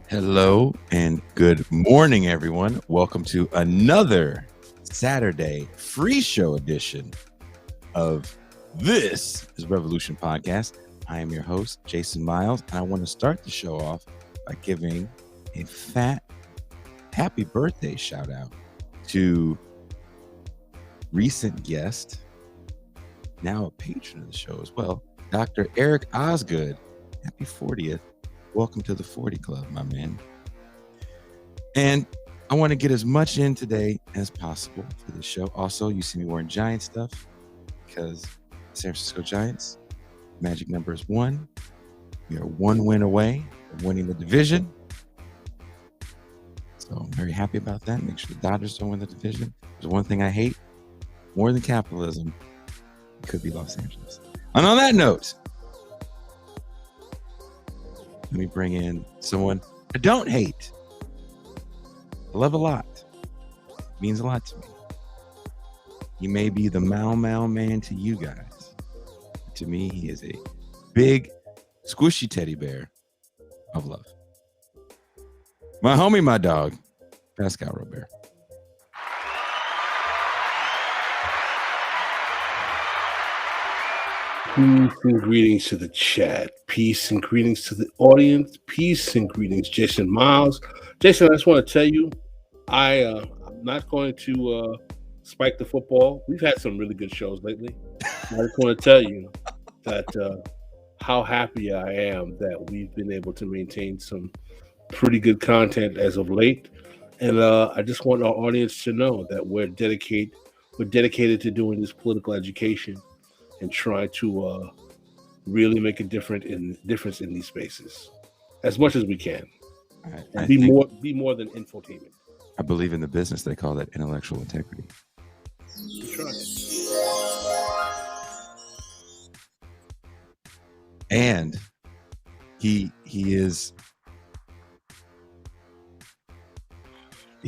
Hello and good morning, everyone. Welcome to another Saturday free show edition of This is Revolution podcast. I am your host, Jason Miles. I want to start the show off by giving a fat happy birthday shout out to recent guest, now a patron of the show as well, Dr. Eric Osgood. Happy 40th. Welcome to the 40 Club, my man. And I want to get as much in today as possible for the show. Also, you see me wearing Giant stuff because San Francisco Giants, magic number is 1. We are 1 win away from winning the division. So I'm very happy about that. Make sure the Dodgers don't win the division. There's one thing I hate more than capitalism. It could be Los Angeles. And on that note, let me bring in someone I don't hate. I love a lot. It means a lot to me. He may be the Mau Mau man to you guys. To me, he is a big, squishy teddy bear of love. My homie, my dog, Pascal Robert. Peace and greetings to the chat. Peace and greetings to the audience. Peace and greetings, Jason Miles. Jason, I just want to tell you, I'm not going to spike the football. We've had some really good shows lately. I just want to tell you that how happy I am that we've been able to maintain some pretty good content as of late. And I just want our audience to know that we're dedicated to doing this political education and try to really make a difference in these spaces as much as we can, and be more than infotainment. I believe in the business they call that intellectual integrity. Try it. And he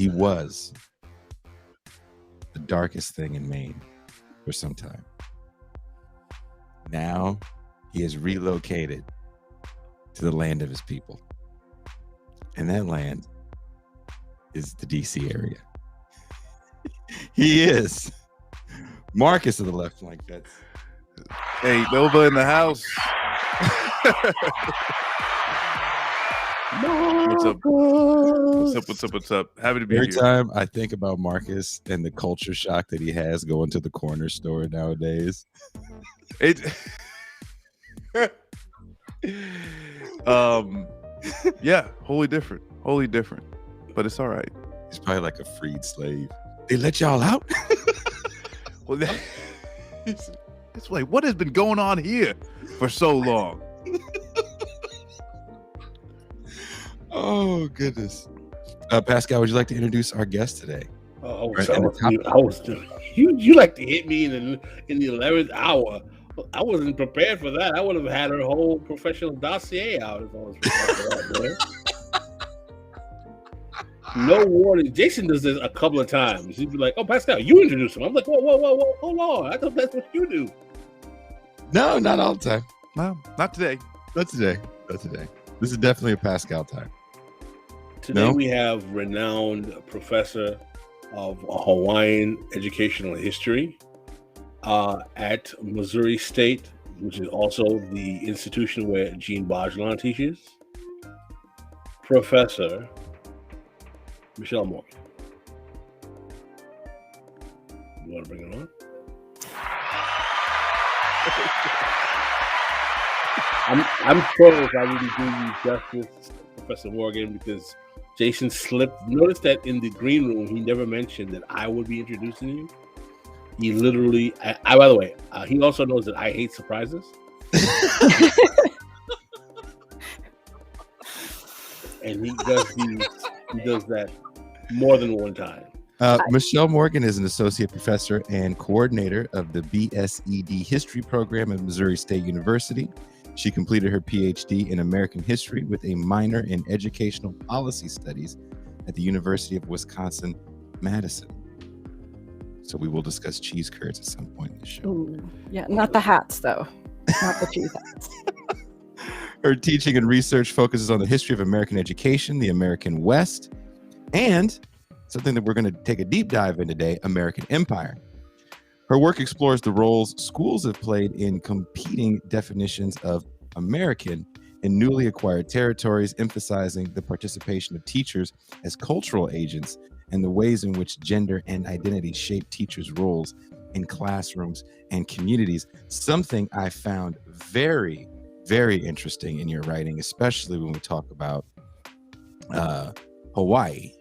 was the darkest thing in Maine for some time. Now he has relocated to the land of his people. And that land is the DC area. He is Marcus of the left flank. Hey, Nova in the house. What's up? Happy to be Every here. time I think about Marcus and the culture shock that he has going to the corner store nowadays. Yeah, wholly different, but it's all right. He's probably like a freed slave. They let y'all out? Well, it's like, what has been going on here for so long? Oh, goodness. Pascal, would you like to introduce our guest today? You like to hit me in the 11th hour. I wasn't prepared for that. I would have had her whole professional dossier out if I was prepared for that, man. No warning. Jason does this a couple of times. He'd be like, "Oh, Pascal, you introduce him." I'm like, "Whoa, hold on! I thought that's what you do." No, not all the time. No, not today. Not today. This is definitely a Pascal time. Today we have renowned professor of Hawaiian educational history at Missouri State, which is also the institution where Jean Bajelon teaches, Professor Michelle Morgan. You want to bring it on? I'm sure if I really do you justice, Professor Morgan, because Jason slipped. Notice that in the green room, he never mentioned that I would be introducing you. He literally, by the way, he also knows that I hate surprises. And he does that more than one time. Michelle Morgan is an associate professor and coordinator of the BSED history program at Missouri State University. She completed her PhD in American history with a minor in educational policy studies at the University of Wisconsin-Madison. So we will discuss cheese curds at some point in the show. Ooh, yeah, not the hats though. Not the cheese hats. Her teaching and research focuses on the history of American education, the American West, and something that we're going to take a deep dive in today, American Empire. Her work explores the roles schools have played in competing definitions of American in newly acquired territories, emphasizing the participation of teachers as cultural agents and the ways in which gender and identity shape teachers' roles in classrooms and communities. Something I found very, very interesting in your writing, especially when we talk about Hawaii.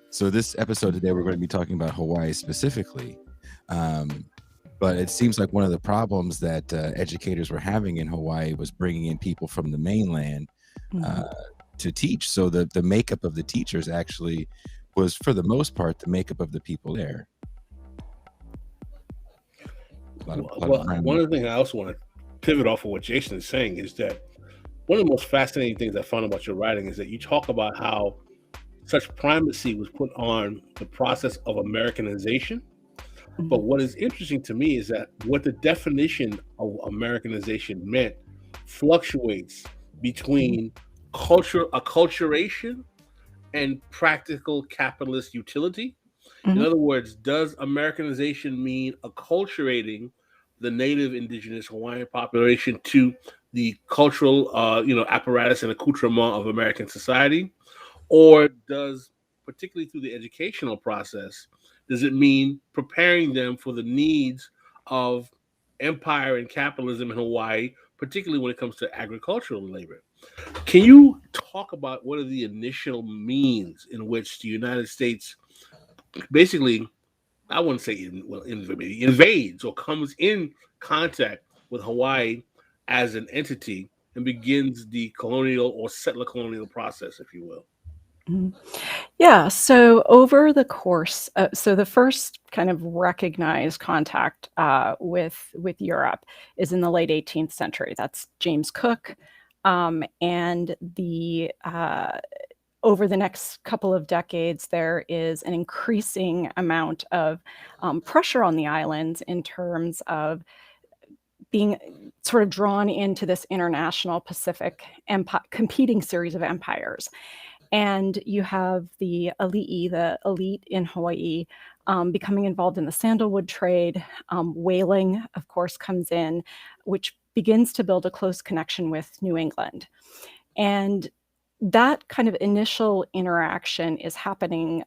So this episode today, we're going to be talking about Hawaii specifically. But it seems like one of the problems that educators were having in Hawaii was bringing in people from the mainland to teach. So the makeup of the teachers actually was, for the most part, the makeup of the people there. One of the things I also want to pivot off of what Jason is saying is that one of the most fascinating things I found about your writing is that you talk about how such primacy was put on the process of Americanization. But what is interesting to me is that what the definition of Americanization meant fluctuates between acculturation and practical capitalist utility. In other words, does Americanization mean acculturating the native indigenous Hawaiian population to the cultural apparatus and accoutrement of American society? Or does, particularly through the educational process, does it mean preparing them for the needs of empire and capitalism in Hawaii, particularly when it comes to agricultural labor? Can you talk about what are the initial means in which the United States basically, I wouldn't say invades or comes in contact with Hawaii as an entity and begins the colonial or settler colonial process, if you will? Yeah, so over the course, so the first kind of recognized contact with Europe is in the late 18th century. That's James Cook, and over the next couple of decades, there is an increasing amount of pressure on the islands in terms of being sort of drawn into this international Pacific competing series of empires. And you have the elite in Hawaii, becoming involved in the sandalwood trade. Whaling, of course, comes in, which begins to build a close connection with New England. And that kind of initial interaction is happening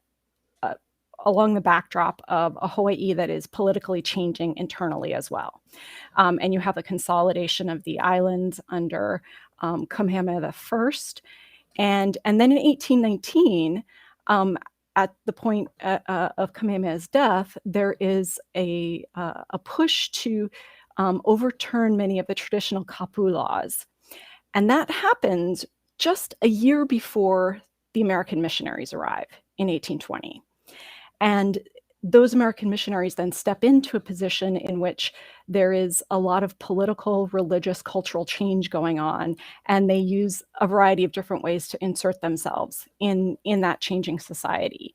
along the backdrop of a Hawaii that is politically changing internally as well. And you have a consolidation of the islands under Kamehameha I. And then in 1819, at the point of Kamehameha's death, there is a push to overturn many of the traditional kapu laws. And that happens just a year before the American missionaries arrive in 1820. And those American missionaries then step into a position in which there is a lot of political, religious, cultural change going on, and they use a variety of different ways to insert themselves in that changing society.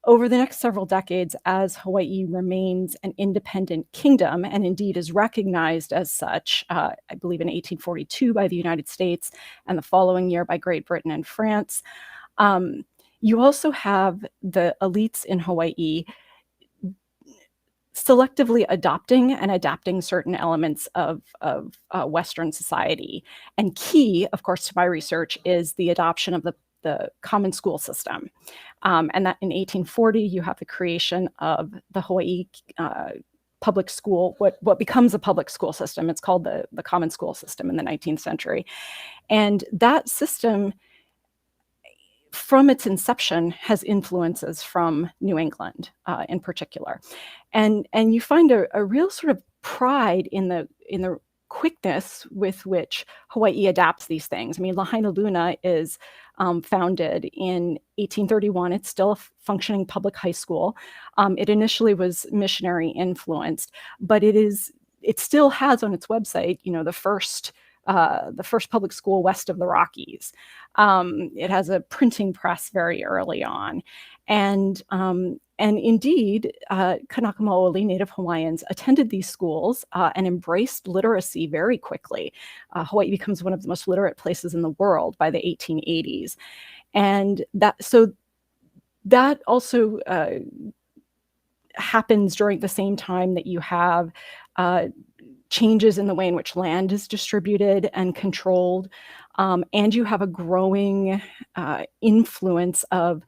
Over the next several decades, as Hawaii remains an independent kingdom, and indeed is recognized as such, I believe in 1842 by the United States, and the following year by Great Britain and France, you also have the elites in Hawaii selectively adopting and adapting certain elements of Western society. And key, of course, to my research is the adoption of the common school system. And that in 1840, you have the creation of the Hawaii public school, what becomes a public school system. It's called the common school system in the 19th century. And that system, from its inception, has influences from New England in particular. And you find a real sort of pride in the quickness with which Hawaii adapts these things. I mean, Lahaina Luna is founded in 1831. It's still a functioning public high school. It initially was missionary influenced, but it still has on its website, the first public school west of the Rockies. It has a printing press very early on, and And indeed, Kanaka Maoli, Native Hawaiians, attended these schools and embraced literacy very quickly. Hawaii becomes one of the most literate places in the world by the 1880s. And that also happens during the same time that you have changes in the way in which land is distributed and controlled. And you have a growing influence of,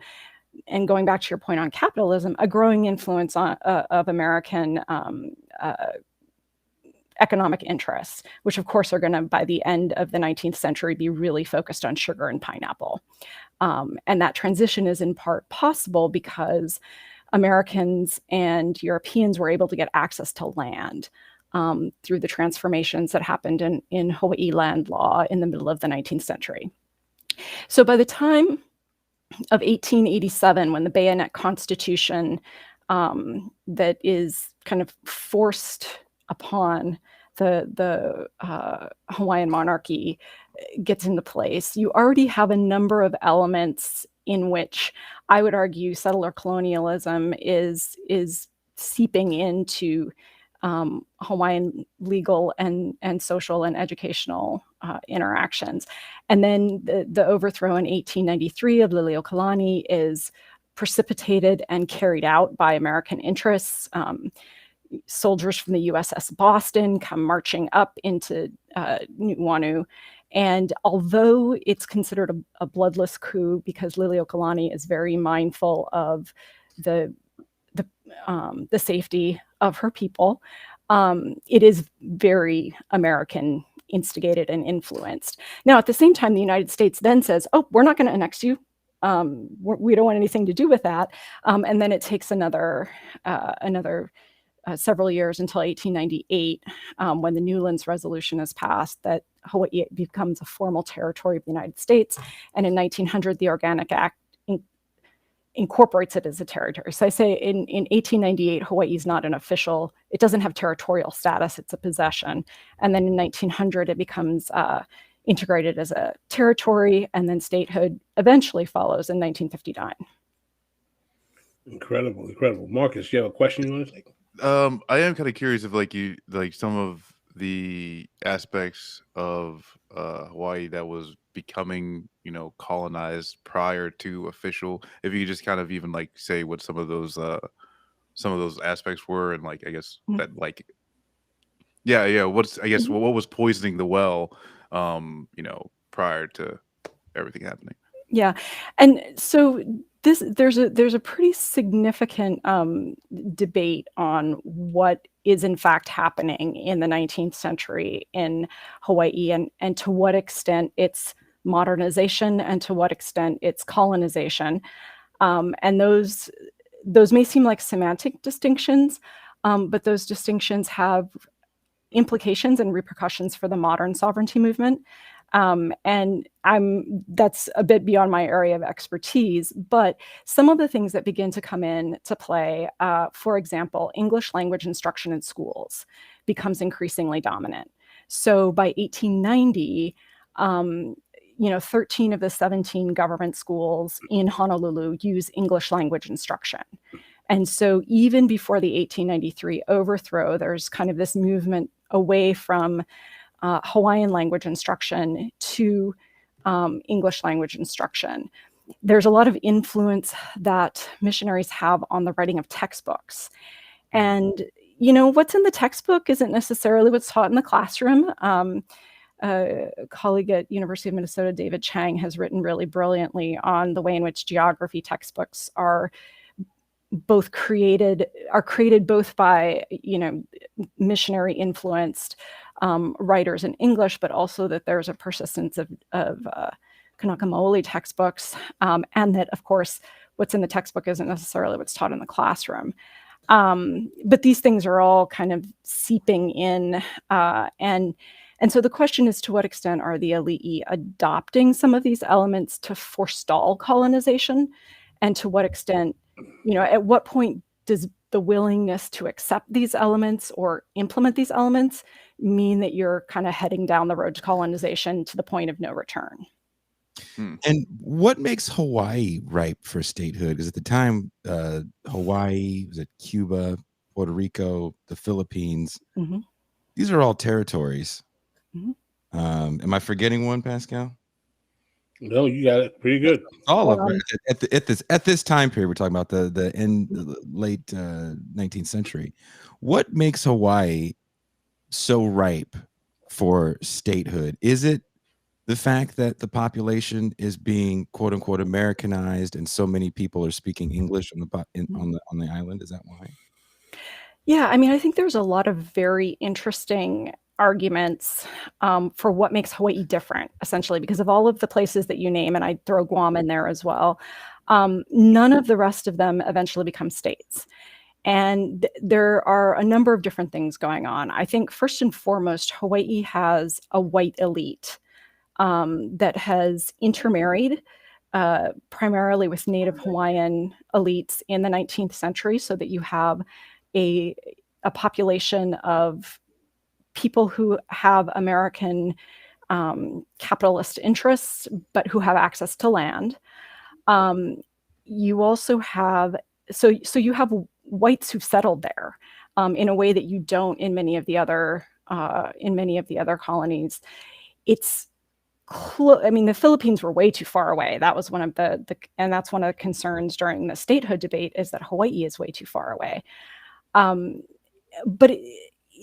and going back to your point on capitalism, a growing influence of American economic interests, which of course are going to, by the end of the 19th century, be really focused on sugar and pineapple. And that transition is in part possible because Americans and Europeans were able to get access to land through the transformations that happened in Hawaii land law in the middle of the 19th century. So by the time of 1887, when the Bayonet Constitution that is kind of forced upon the Hawaiian monarchy gets into place, you already have a number of elements in which I would argue settler colonialism is seeping into Hawaiian legal and social and educational interactions. And then the overthrow in 1893 of Liliuokalani is precipitated and carried out by American interests. Soldiers from the USS Boston come marching up into Nuuanu. And although it's considered a bloodless coup because Liliuokalani is very mindful of the safety of her people, it is very American instigated and influenced. Now, at the same time, the United States then says, oh, we're not going to annex you. We don't want anything to do with that. And then it takes another several years until 1898, when the Newlands Resolution is passed, that Hawaii becomes a formal territory of the United States. And in 1900, the Organic Act incorporates it as a territory. So I say in 1898, Hawaii is not an official, it doesn't have territorial status, it's a possession. And then in 1900, it becomes integrated as a territory, and then statehood eventually follows in 1959. Incredible, incredible. Marcus, you have a question you want to take? I am kind of curious if some of the aspects of Hawaii that was becoming, colonized prior to official. If you could just kind of even say what some of those aspects were, and I guess that what's what was poisoning the well, prior to everything happening. Yeah, and so there's a pretty significant debate on what is in fact happening in the 19th century in Hawaii, and to what extent it's modernization and to what extent it's colonization. And those may seem like semantic distinctions, but those distinctions have implications and repercussions for the modern sovereignty movement. And that's a bit beyond my area of expertise, but some of the things that begin to come in to play, for example, English language instruction in schools becomes increasingly dominant. So by 1890, 13 of the 17 government schools in Honolulu use English language instruction. And so even before the 1893 overthrow, there's kind of this movement away from Hawaiian language instruction to English language instruction. There's a lot of influence that missionaries have on the writing of textbooks. And, what's in the textbook isn't necessarily what's taught in the classroom. A colleague at University of Minnesota, David Chang, has written really brilliantly on the way in which geography textbooks are created both by, missionary influenced writers in English, but also that there's a persistence of Kanaka Maoli textbooks, and that, of course, what's in the textbook isn't necessarily what's taught in the classroom. But these things are all kind of seeping in, and so the question is, to what extent are the ali'i adopting some of these elements to forestall colonization, and to what extent, at what point does the willingness to accept these elements or implement these elements mean that you're kind of heading down the road to colonization to the point of no return? And what makes Hawaii ripe for statehood? Because at the time, Hawaii, was it Cuba, Puerto Rico, the Philippines? Mm-hmm. These are all territories. Mm-hmm. Am I forgetting one, Pascal? No, you got it pretty good. All of them. At this time period, we're talking about the late 19th century. What makes Hawaii so ripe for statehood? Is it the fact that the population is being quote unquote Americanized and so many people are speaking English on the island? Is that why? Yeah, I mean, I think there's a lot of very interesting arguments for what makes Hawaii different, essentially, because of all of the places that you name, and I throw Guam in there as well. None of the rest of them eventually become states. And there are a number of different things going on. I think first and foremost, Hawaii has a white elite that has intermarried primarily with Native Hawaiian elites in the 19th century, so that you have a population of people who have American capitalist interests, but who have access to land. You also have so you have whites who settled there in a way that you don't in many of the other colonies. It's I mean, the Philippines were way too far away. That was one of and that's one of the concerns during the statehood debate, is that Hawaii is way too far away. But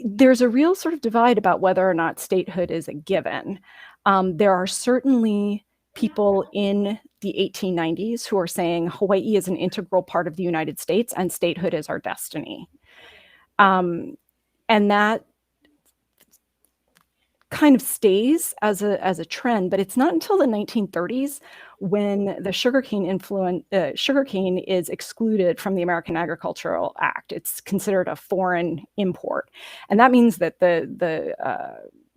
there's a real sort of divide about whether or not statehood is a given. There are certainly people in the 1890s who are saying Hawaii is an integral part of the United States and statehood is our destiny. And that kind of stays as a trend, but it's not until the 1930s when the sugarcane is excluded from the American Agricultural Act. It's considered a foreign import, and that means that the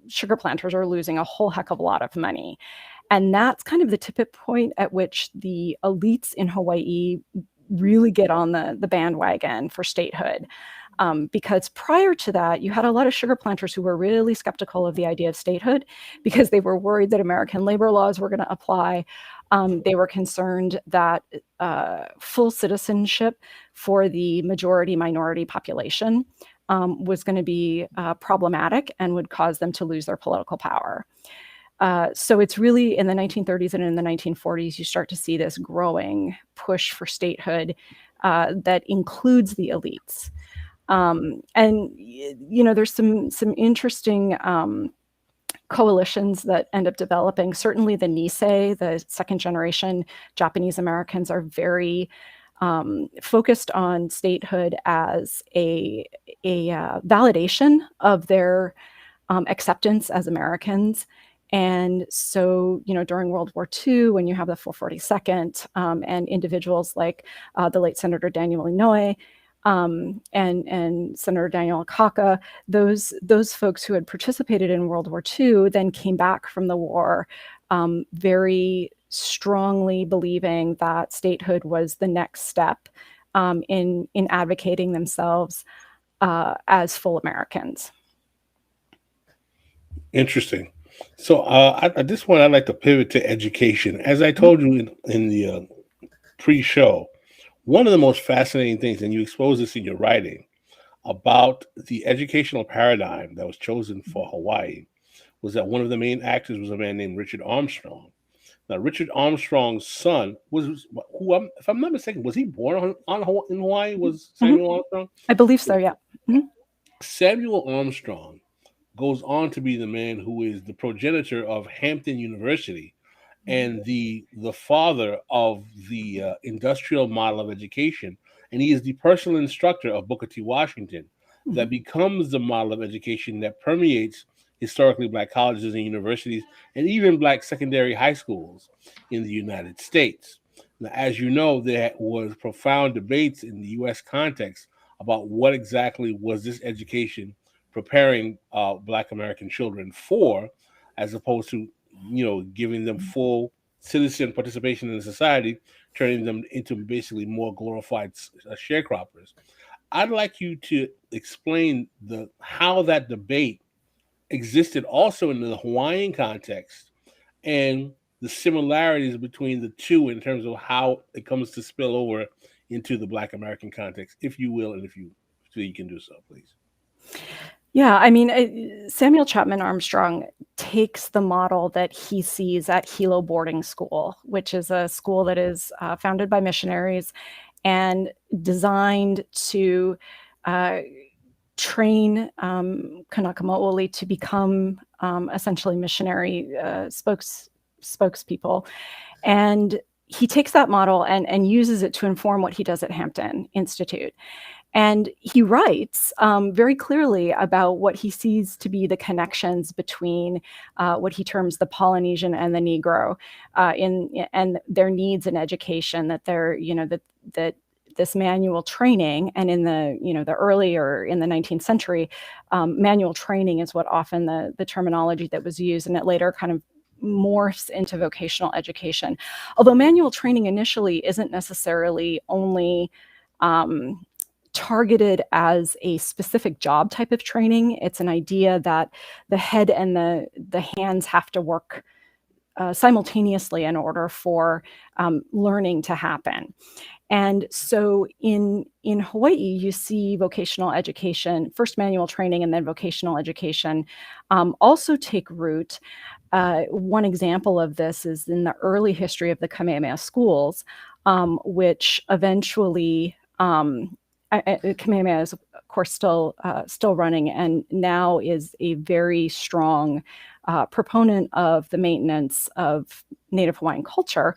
sugar planters are losing a whole heck of a lot of money, and that's kind of the tipping point at which the elites in Hawaii really get on the bandwagon for statehood. Because prior to that, you had a lot of sugar planters who were really skeptical of the idea of statehood because they were worried that American labor laws were going to apply. They were concerned that full citizenship for the majority-minority population was going to be problematic and would cause them to lose their political power. So it's really in the 1930s and in the 1940s, you start to see this growing push for statehood that includes the elites. And there's some interesting coalitions that end up developing. Certainly the Nisei, the second generation Japanese Americans, are very focused on statehood as a validation of their acceptance as Americans. And so, during World War II, when you have the 442nd and individuals like the late Senator Daniel Inouye, and Senator Daniel Akaka, those folks who had participated in World War II then came back from the war very strongly believing that statehood was the next step in advocating themselves as full Americans. Interesting. So at this point, I'd like to pivot to education. As I told you in the pre-show, one of the most fascinating things, and you expose this in your writing, about the educational paradigm that was chosen for Hawaii was that one of the main actors was a man named Richard Armstrong. Now, Richard Armstrong's son was, who, if I'm not mistaken, was he born in Hawaii? Was Samuel Armstrong? I believe so, yeah. Mm-hmm. Samuel Armstrong goes on to be the man who is the progenitor of Hampton University and the father of the industrial model of education. And he is the personal instructor of Booker T. Washington that becomes the model of education that permeates historically Black colleges and universities and even Black secondary high schools in the United States. Now, as you know, there was profound debates in the U.S. context about what exactly was this education preparing Black American children for, as opposed to giving them full citizen participation in society, turning them into basically more glorified sharecroppers. I'd like you to explain how that debate existed also in the Hawaiian context and the similarities between the two in terms of how it comes to spill over into the Black American context, if you will, and if you can do so, please. Yeah, I mean, Samuel Chapman Armstrong takes the model that he sees at Hilo Boarding School, which is a school that is founded by missionaries and designed to train Kanaka Maoli to become essentially missionary spokespeople. And he takes that model and uses it to inform what he does at Hampton Institute. And he writes very clearly about what he sees to be the connections between what he terms the Polynesian and the Negro and their needs in education, that they're, that this manual training, and in the earlier in the 19th century, manual training is what often the terminology that was used, and it later kind of morphs into vocational education. Although manual training initially isn't necessarily only targeted as a specific job type of training. It's an idea that the head and the hands have to work simultaneously in order for learning to happen. And so in Hawaii, you see vocational education, first manual training and then vocational education, also take root. One example of this is in the early history of the Kamehameha schools, which eventually Kamehameha is, of course, still running, and now is a very strong proponent of the maintenance of Native Hawaiian culture.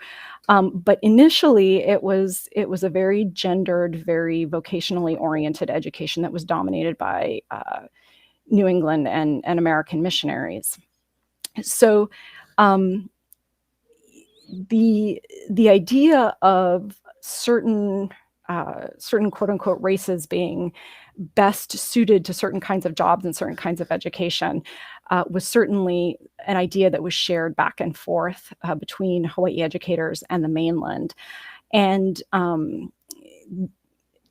But initially, it was a very gendered, very vocationally oriented education that was dominated by New England and American missionaries. So the idea of certain quote unquote races being best suited to certain kinds of jobs and certain kinds of education was certainly an idea that was shared back and forth between Hawaii educators and the mainland. And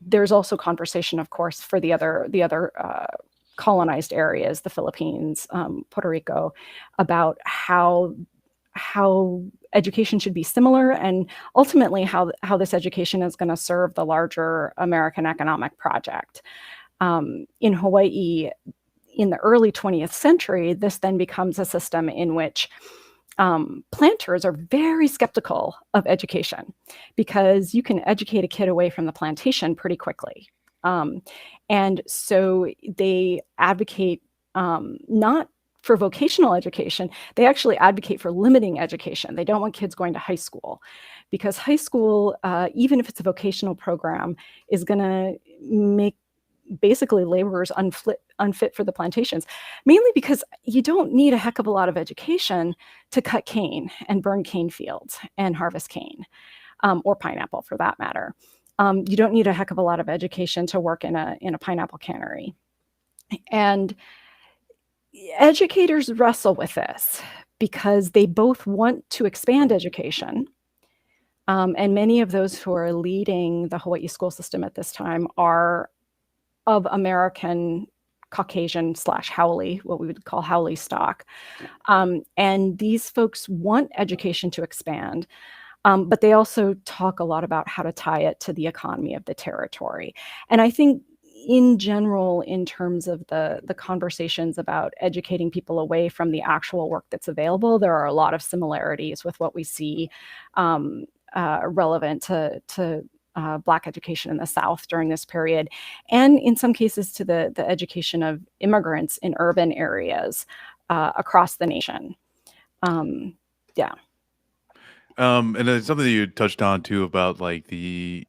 there's also conversation, of course, for the other colonized areas, the Philippines, Puerto Rico, about how education should be similar, and ultimately how this education is going to serve the larger American economic project. In Hawaii, in the early 20th century, this then becomes a system in which planters are very skeptical of education, because you can educate a kid away from the plantation pretty quickly. And so they advocate not for vocational education, they actually advocate for limiting education. They don't want kids going to high school, because high school, even if it's a vocational program, is going to make basically laborers unfit for the plantations, mainly because you don't need a heck of a lot of education to cut cane and burn cane fields and harvest cane, or pineapple for that matter. You don't need a heck of a lot of education to work in a pineapple cannery. And educators wrestle with this because they both want to expand education. And many of those who are leading the Hawaii school system at this time are of American Caucasian / Haole, what we would call Haole stock. And these folks want education to expand, but they also talk a lot about how to tie it to the economy of the territory. And I think in general, in terms of the conversations about educating people away from the actual work that's available, there are a lot of similarities with what we see relevant to Black education in the South during this period, and in some cases to the education of immigrants in urban areas across the nation. Yeah. And then something that you touched on too about like the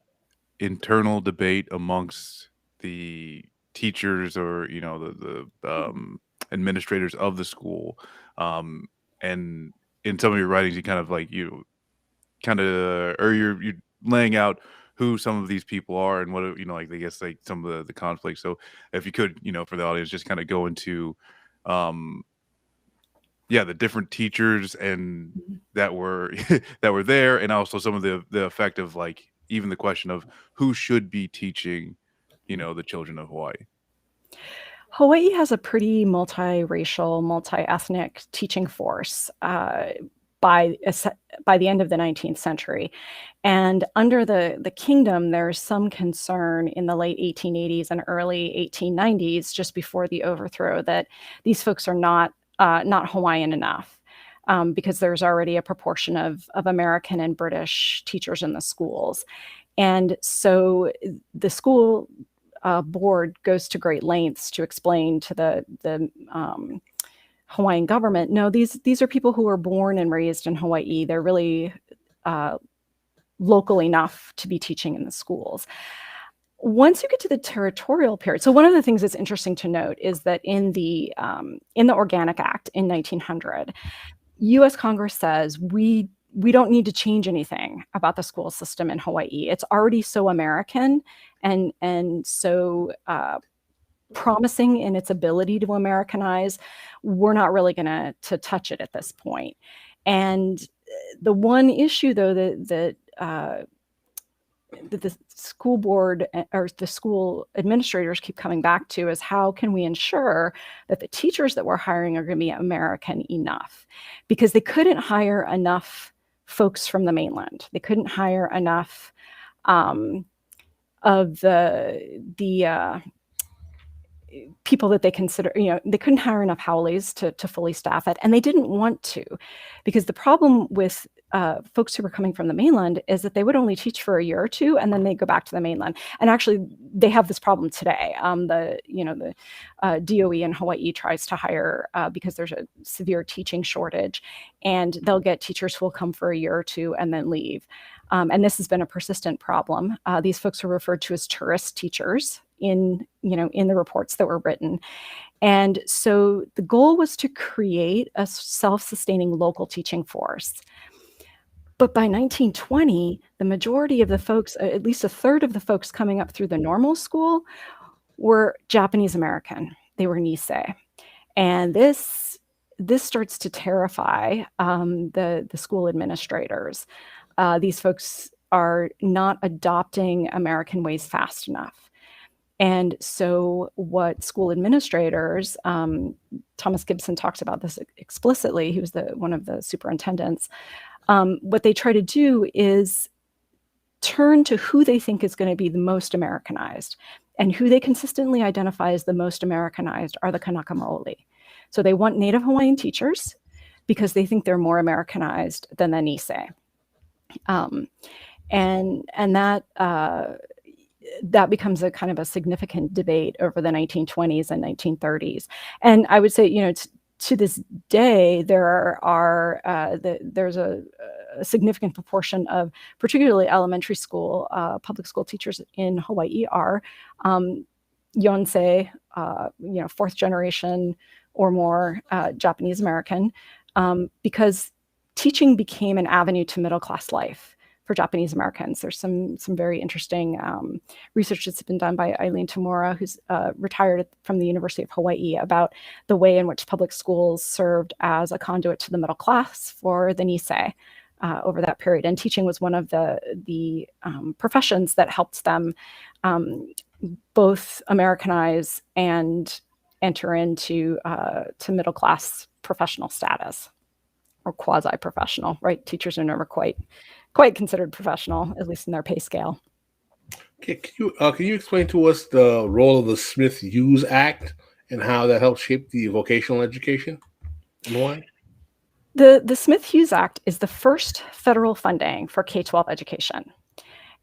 internal debate amongst the teachers, or the administrators of the school, and in some of your writings, you kind of like you're laying out who some of these people are and what like I guess like some of the conflicts. So if you could, for the audience, just kind of go into the different teachers and that were that were there, and also some of the effect of like even the question of who should be teaching the children of Hawaii. Hawaii has a pretty multiracial, multi-ethnic teaching force. by the end of the 19th century. And under the kingdom, there's some concern in the late 1880s and early 1890s, just before the overthrow, that these folks are not Hawaiian enough, because there's already a proportion of American and British teachers in the schools. And so the school board goes to great lengths to explain to the Hawaiian government, no, these are people who were born and raised in Hawaii. They're really local enough to be teaching in the schools. Once you get to the territorial period, so one of the things that's interesting to note is that in the Organic Act in 1900, U.S. Congress says we don't need to change anything about the school system in Hawaii. It's already so American and so promising in its ability to Americanize. We're not really going to touch it at this point. And the one issue, though, that the school board or the school administrators keep coming back to is, how can we ensure that the teachers that we're hiring are going to be American enough? Because they couldn't hire enough folks from the mainland. They couldn't hire enough of the people that they consider, they couldn't hire enough haoles to fully staff it. And they didn't want to, because the problem with folks who were coming from the mainland is that they would only teach for a year or two, and then they go back to the mainland. And actually, they have this problem today. The DOE in Hawaii tries to hire because there's a severe teaching shortage, and they'll get teachers who will come for a year or two and then leave. And this has been a persistent problem. These folks are referred to as tourist teachers in the reports that were written. And so the goal was to create a self-sustaining local teaching force. But by 1920, the majority of the folks, at least a third of the folks coming up through the normal school, were Japanese American. They were Nisei. And this starts to terrify the school administrators. These folks are not adopting American ways fast enough. And so what school administrators, Thomas Gibson talks about this explicitly, he was one of the superintendents, what they try to do is turn to who they think is going to be the most Americanized. And who they consistently identify as the most Americanized are the Kanaka Maoli. So they want Native Hawaiian teachers because they think they're more Americanized than the Nisei. And that becomes a kind of a significant debate over the 1920s and 1930s. And I would say, to this day, there's a significant proportion of particularly elementary school, public school teachers in Hawaii are Yonsei, fourth generation or more Japanese American, because teaching became an avenue to middle class life for Japanese Americans. There's some very interesting research that's been done by Eileen Tamura, who's retired from the University of Hawaii, about the way in which public schools served as a conduit to the middle class for the Nisei over that period. And teaching was one of the professions that helped them both Americanize and enter into to middle class professional status, or quasi-professional, right? Teachers are never quite considered professional, at least in their pay scale. Okay, can you explain to us the role of the Smith-Hughes Act and how that helped shape the vocational education in Hawaii? The Smith-Hughes Act is the first federal funding for K-12 education,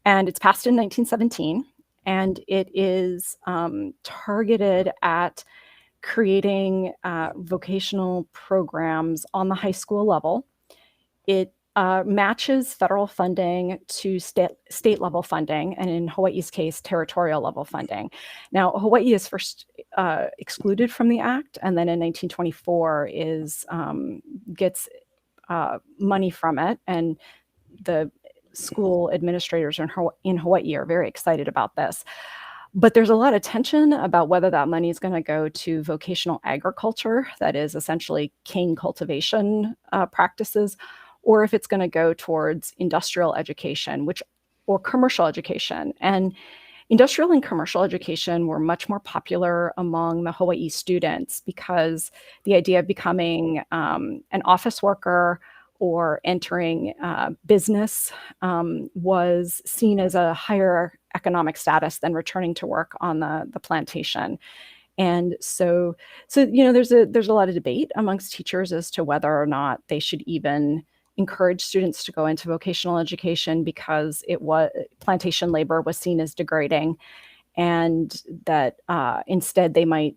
and it's passed in 1917, and it is targeted at creating vocational programs on the high school level. It matches federal funding to state level funding, and in Hawaii's case, territorial level funding. Now, Hawaii is first excluded from the act, and then in 1924 gets money from it, and the school administrators in Hawaii are very excited about this. But there's a lot of tension about whether that money is going to go to vocational agriculture, that is essentially cane cultivation practices, or if it's going to go towards industrial education, or commercial education. And industrial and commercial education were much more popular among the Hawaii students because the idea of becoming an office worker or entering business was seen as a higher economic status than returning to work on the plantation. And so there's a lot of debate amongst teachers as to whether or not they should even encourage students to go into vocational education, because plantation labor was seen as degrading, and that instead they might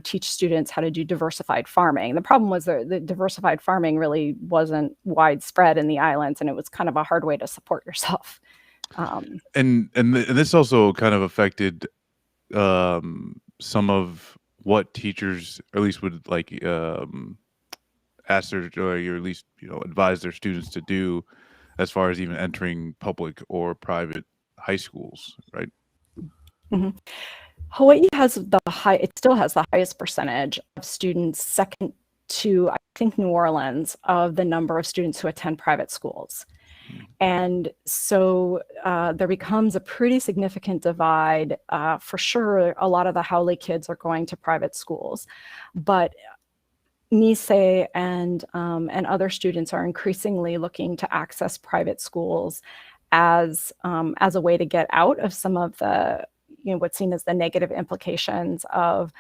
teach students how to do diversified farming. The problem was the diversified farming really wasn't widespread in the islands, and it was kind of a hard way to support yourself. And this also kind of affected some of what teachers, or at least would ask their, or at least advise their students to do, as far as even entering public or private high schools, right? Mm-hmm. Hawaii still has the highest percentage of students, second to, I think, New Orleans, of the number of students who attend private schools. And so there becomes a pretty significant divide. For sure, a lot of the Haole kids are going to private schools, but Nisei and other students are increasingly looking to access private schools as a way to get out of some of the what's seen as the negative implications of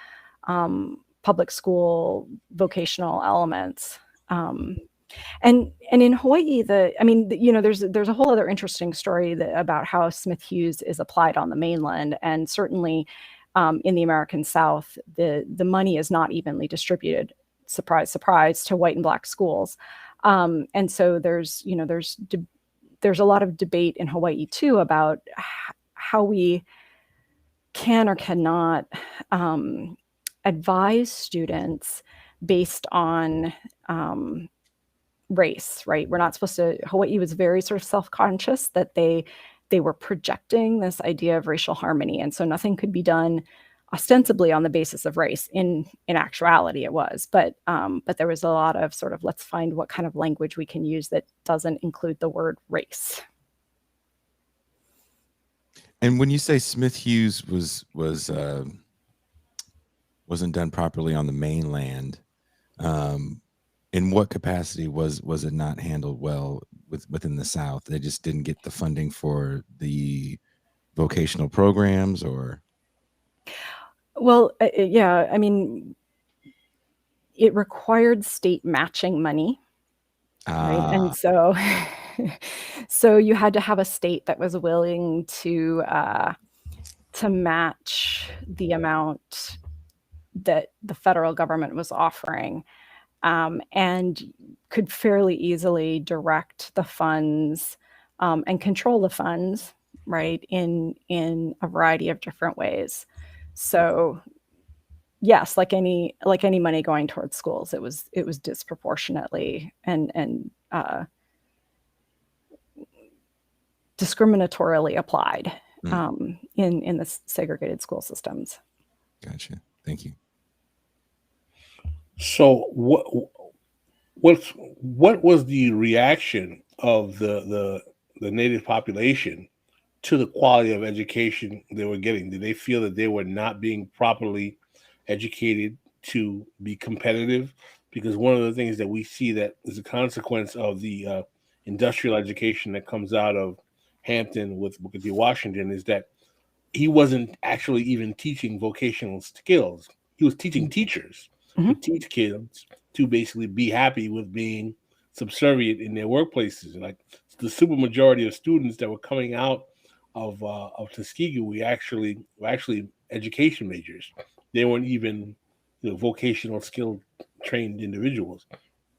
public school vocational elements. And in Hawaii, there's a whole other interesting story about how Smith Hughes is applied on the mainland, and certainly in the American South, the money is not evenly distributed. Surprise, surprise, to white and black schools, and so there's a lot of debate in Hawaii too about how we can or cannot advise students based on race, right? We're not supposed to. Hawaii was very sort of self-conscious that they were projecting this idea of racial harmony, and so nothing could be done ostensibly on the basis of race. In actuality, it was, but there was a lot of sort of, let's find what kind of language we can use that doesn't include the word race. And when you say Smith Hughes wasn't done properly on the mainland, in what capacity was it not handled well within the South? They just didn't get the funding for the vocational programs, or? Well, yeah, I mean, it required state matching money, right? And so, so you had to have a state that was willing to match the amount that the federal government was offering, and could fairly easily direct the funds and control the funds, right, in a variety of different ways. So yes, like any money going towards schools, it was disproportionately and discriminatorily applied in the segregated school systems. Gotcha. Thank you. So what was the reaction of the native population to the quality of education they were getting? Did they feel that they were not being properly educated to be competitive? Because one of the things that we see that is a consequence of the industrial education that comes out of Hampton with Booker T. Washington is that he wasn't actually even teaching vocational skills. He was teaching teachers to teach kids to basically be happy with being subservient in their workplaces. Like the super majority of students that were coming out of Tuskegee were actually education majors. They weren't even vocational skill trained individuals.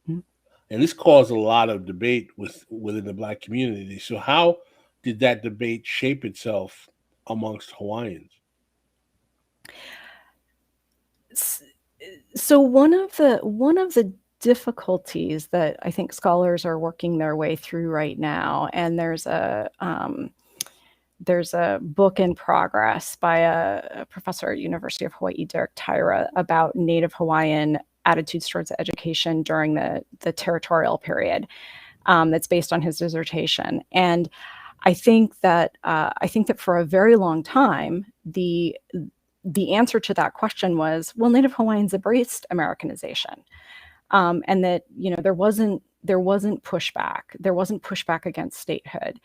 And this caused a lot of debate within the Black community. So how did that debate shape itself amongst Hawaiians? So one of the difficulties that I think scholars are working their way through right now, and there's a book in progress by a professor at University of Hawaii, Derek Tyra, about Native Hawaiian attitudes towards education during the territorial period, that's based on his dissertation. And I think that for a very long time, the answer to that question was, well, Native Hawaiians embraced Americanization, and that there wasn't pushback. There wasn't pushback against statehood.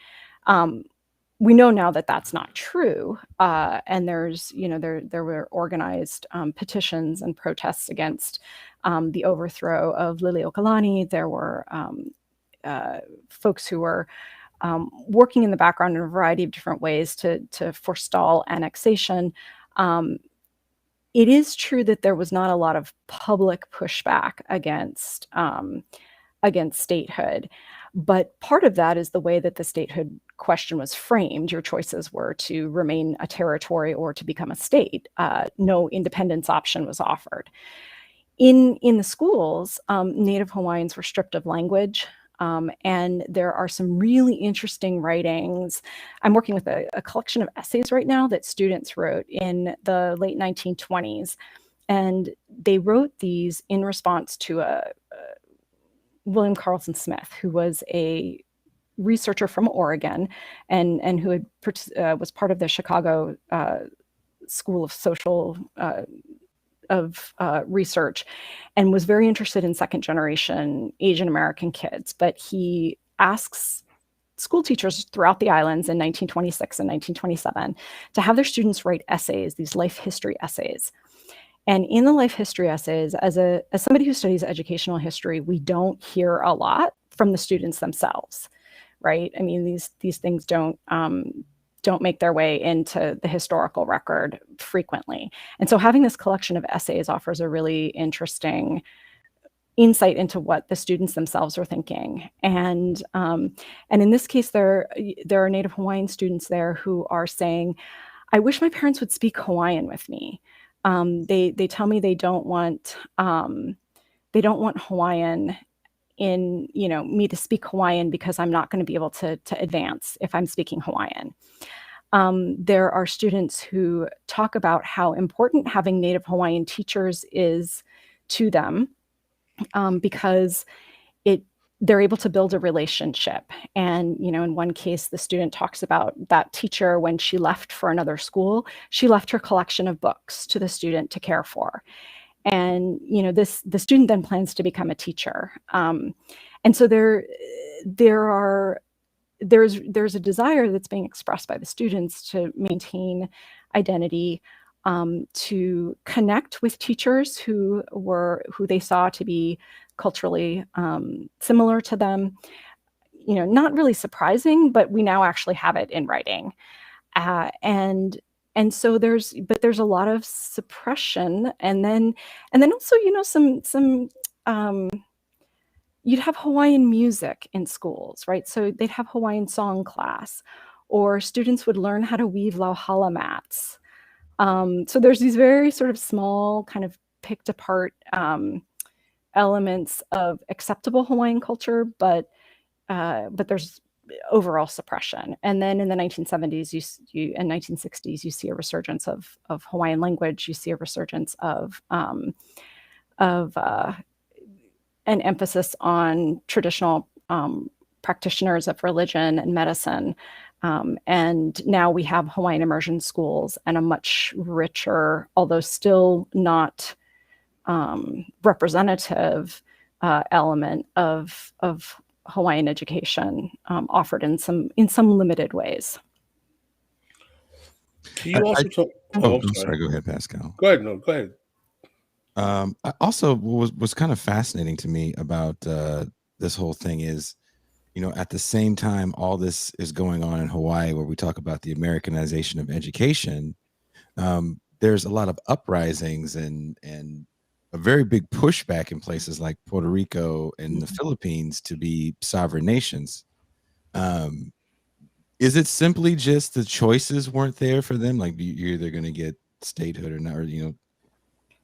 We know now that that's not true, and there's there were organized petitions and protests against the overthrow of Liliuokalani. There were folks who were working in the background in a variety of different ways to forestall annexation. It is true that there was not a lot of public pushback against statehood, but part of that is the way that the statehood question was framed. Your choices were to remain a territory or to become a state. No independence option was offered. In the schools, Native Hawaiians were stripped of language. And there are some really interesting writings. I'm working with a collection of essays right now that students wrote in the late 1920s. And they wrote these in response to William Carlson Smith, who was a researcher from Oregon and who was part of the Chicago School of Social research, and was very interested in second generation Asian American kids. But he asks school teachers throughout the islands in 1926 and 1927 to have their students write essays, these life history essays. And in the life history essays, as somebody who studies educational history, we don't hear a lot from the students themselves, right? I mean, these things don't make their way into the historical record frequently. And so having this collection of essays offers a really interesting insight into what the students themselves are thinking. And in this case, there are Native Hawaiian students there who are saying, I wish my parents would speak Hawaiian with me. They tell me they don't want Hawaiian in, me to speak Hawaiian because I'm not going to be able to advance if I'm speaking Hawaiian. There are students who talk about how important having Native Hawaiian teachers is to them, because they're able to build a relationship. And, in one case, the student talks about that teacher, when she left for another school, she left her collection of books to the student to care for. And, the student then plans to become a teacher. And so there's a desire that's being expressed by the students to maintain identity, to connect with teachers who they saw to be culturally similar to them. Not really surprising, but we now actually have it in writing. And so there's a lot of suppression, and then also some you'd have Hawaiian music in schools, right? So they'd have Hawaiian song class, or students would learn how to weave lauhala mats. So there's these very sort of small, kind of picked apart elements of acceptable Hawaiian culture, but there's overall suppression. And then in the 1970s and 1960s, you see a resurgence of Hawaiian language. You see a resurgence of an emphasis on traditional practitioners of religion and medicine. And now we have Hawaiian immersion schools and a much richer, although still not representative element of Hawaiian education offered in some limited ways. Can you also talk? I'm sorry. Go ahead, Pascal. Go ahead. No, go ahead. Also, was kind of fascinating to me about this whole thing is, at the same time all this is going on in Hawaii, where we talk about the Americanization of education, there's a lot of uprisings and a very big pushback in places like Puerto Rico and the Philippines to be sovereign nations. Is it simply just the choices weren't there for them? Like, you're either going to get statehood or not, or,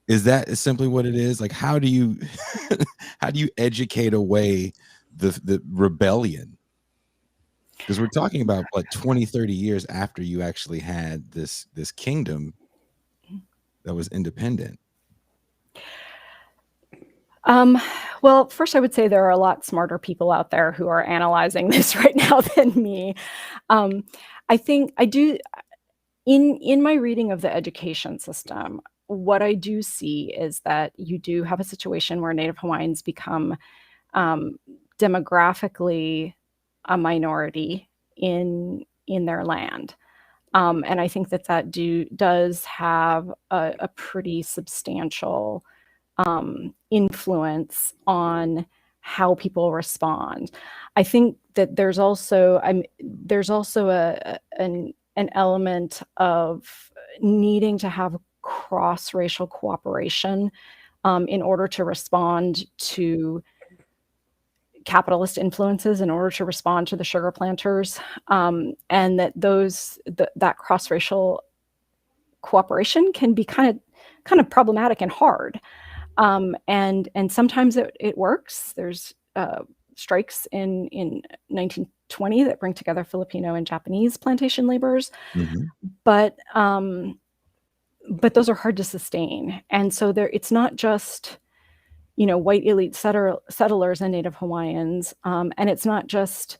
is that simply what it is? Like, how do you educate away the rebellion? Because we're talking about 20, 30 years after you actually had this kingdom that was independent. Well, first I would say there are a lot smarter people out there who are analyzing this right now than me. I think I do, in my reading of the education system, what I do see is that you do have a situation where Native Hawaiians become demographically a minority in their land. And I think that does have a pretty substantial influence on how people respond. I think that there's also an element of needing to have cross-racial cooperation in order to respond to capitalist influences, in order to respond to the sugar planters, and that cross-racial cooperation can be kind of problematic and hard. And sometimes it works. There's strikes in 1920 that bring together Filipino and Japanese plantation laborers, but those are hard to sustain. And so it's not just white elite settlers and Native Hawaiians, and it's not just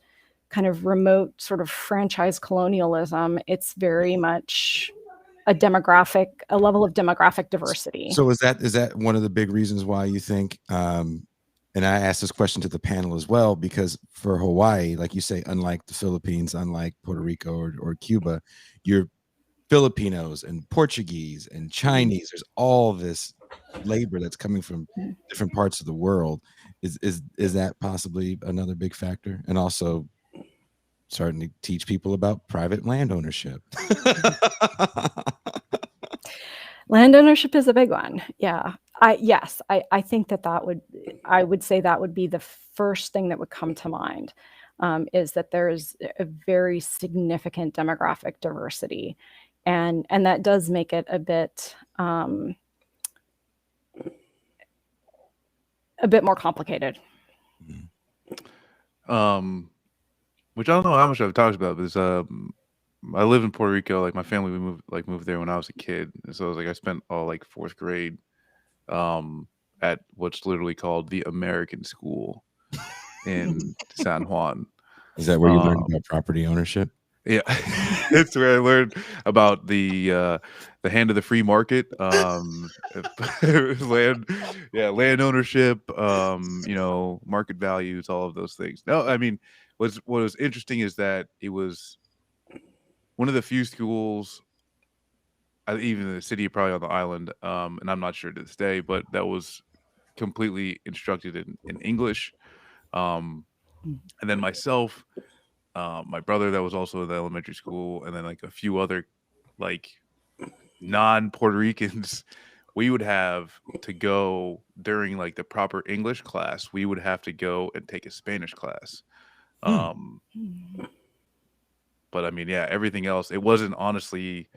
kind of remote sort of franchise colonialism. It's very much a level of demographic diversity. So is that one of the big reasons why you think, and I asked this question to the panel as well, because for Hawaii, like you say, unlike the Philippines, unlike Puerto Rico or Cuba, you're Filipinos and Portuguese and Chinese. There's all this labor that's coming from different parts of the world. Is that possibly another big factor? And also starting to teach people about private land ownership. Land ownership is a big one. Yeah. I think I would say that would be the first thing that would come to mind, is that there is a very significant demographic diversity. And that does make it a bit more complicated. Which I don't know how much I've talked about, but I live in Puerto Rico. Like my family, we moved there when I was a kid, and so I spent all like fourth grade at what's literally called the American school in San Juan. Is that where you learned about property ownership? Yeah, it's where I learned about the hand of the free market, land ownership, market values, all of those things. No, I mean, what was interesting is that it was one of the few schools, even in the city, probably on the island, and I'm not sure to this day, but that was completely instructed in English. And then myself, my brother that was also in the elementary school, and then like a few other like non-Puerto Ricans, we would have to go during like the proper English class, we would have to go and take a Spanish class. But I mean, yeah, everything else, it wasn't honestly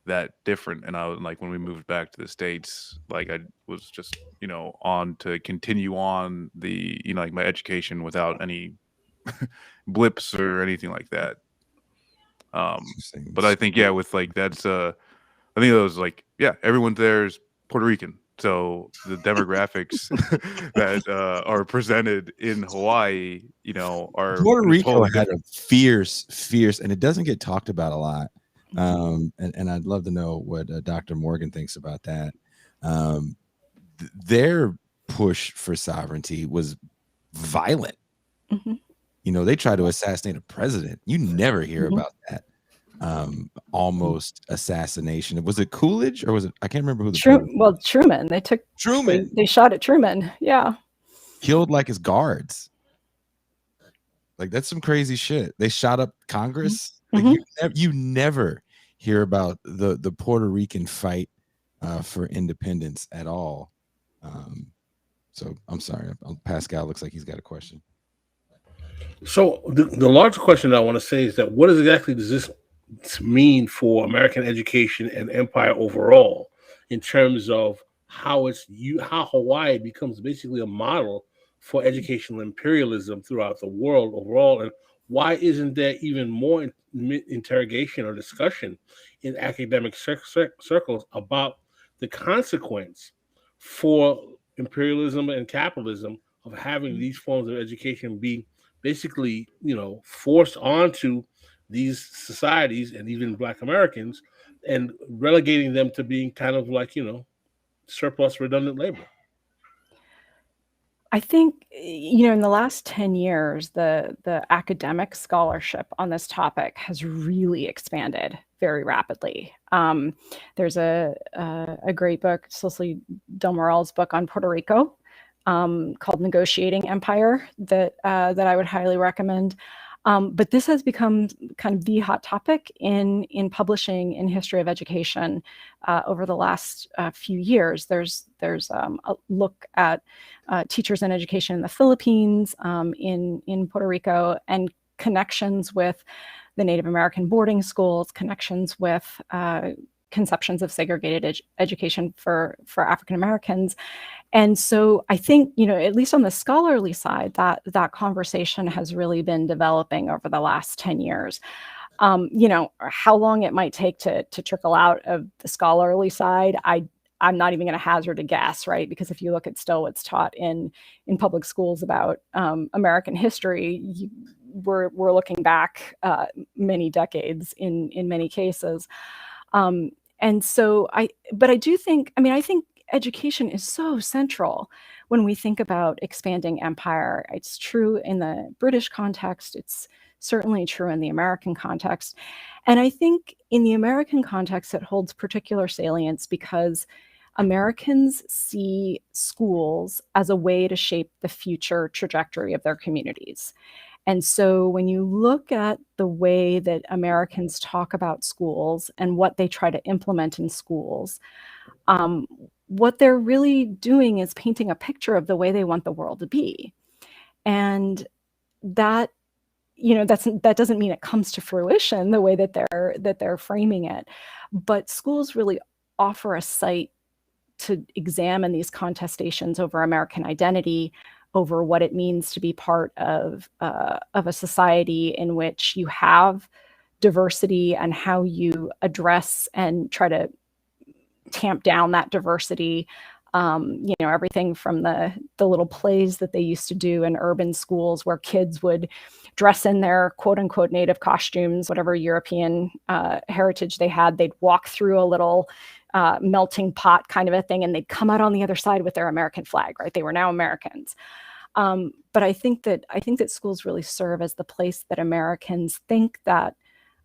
that different. And I was like, when we moved back to the States, like I was just, on to continue on the, like my education without any blips or anything like that. But I think, yeah, with like, that's, I think it was like, yeah, everyone there is Puerto Rican. So the demographics that are presented in Hawaii, are Puerto Rico totally had a fierce, and it doesn't get talked about a lot. And I'd love to know what Dr. Morgan thinks about that. Their push for sovereignty was violent. They tried to assassinate a president. You never hear about that. Almost assassination. Was it Coolidge or was it? I can't remember who the Truman. They took Truman. They shot at Truman. Yeah. Killed like his guards. Like that's some crazy shit. They shot up Congress. Like, you never hear about the Puerto Rican fight for independence at all. So I'm sorry. Pascal looks like he's got a question. So the larger question that I want to say is that what exactly does this mean for American education and empire overall, in terms of how Hawaii becomes basically a model for educational imperialism throughout the world overall, and why isn't there even more interrogation or discussion in academic circles about the consequence for imperialism and capitalism of having these forms of education be basically, forced onto these societies and even Black Americans, and relegating them to being kind of like, surplus redundant labor? I think, in the last 10 years, the academic scholarship on this topic has really expanded very rapidly. There's a great book, Cecily Del Moral's book on Puerto Rico, called Negotiating Empire, that I would highly recommend. But this has become kind of the hot topic in publishing in history of education over the last few years. There's a look at teachers in education in the Philippines, in Puerto Rico, and connections with the Native American boarding schools, connections with conceptions of segregated education for African Americans. And so I think, at least on the scholarly side, that conversation has really been developing over the last 10 years. How long it might take to trickle out of the scholarly side, I'm not even going to hazard a guess, right? Because if you look at still what's taught in public schools about American history, we're looking back many decades in many cases. And so I do think, I think education is so central when we think about expanding empire. It's true in the British context. It's certainly true in the American context. And I think in the American context, it holds particular salience because Americans see schools as a way to shape the future trajectory of their communities. And so when you look at the way that Americans talk about schools and what they try to implement in schools, what they're really doing is painting a picture of the way they want the world to be. And that, that doesn't mean it comes to fruition the way that they're framing it. But schools really offer a site to examine these contestations over American identity, over what it means to be part of a society in which you have diversity, and how you address and try to tamp down that diversity. Everything from the little plays that they used to do in urban schools where kids would dress in their quote unquote native costumes, whatever European heritage they had. They'd walk through a little melting pot kind of a thing, and they'd come out on the other side with their American flag, right? They were now Americans. But I think that schools really serve as the place that Americans think that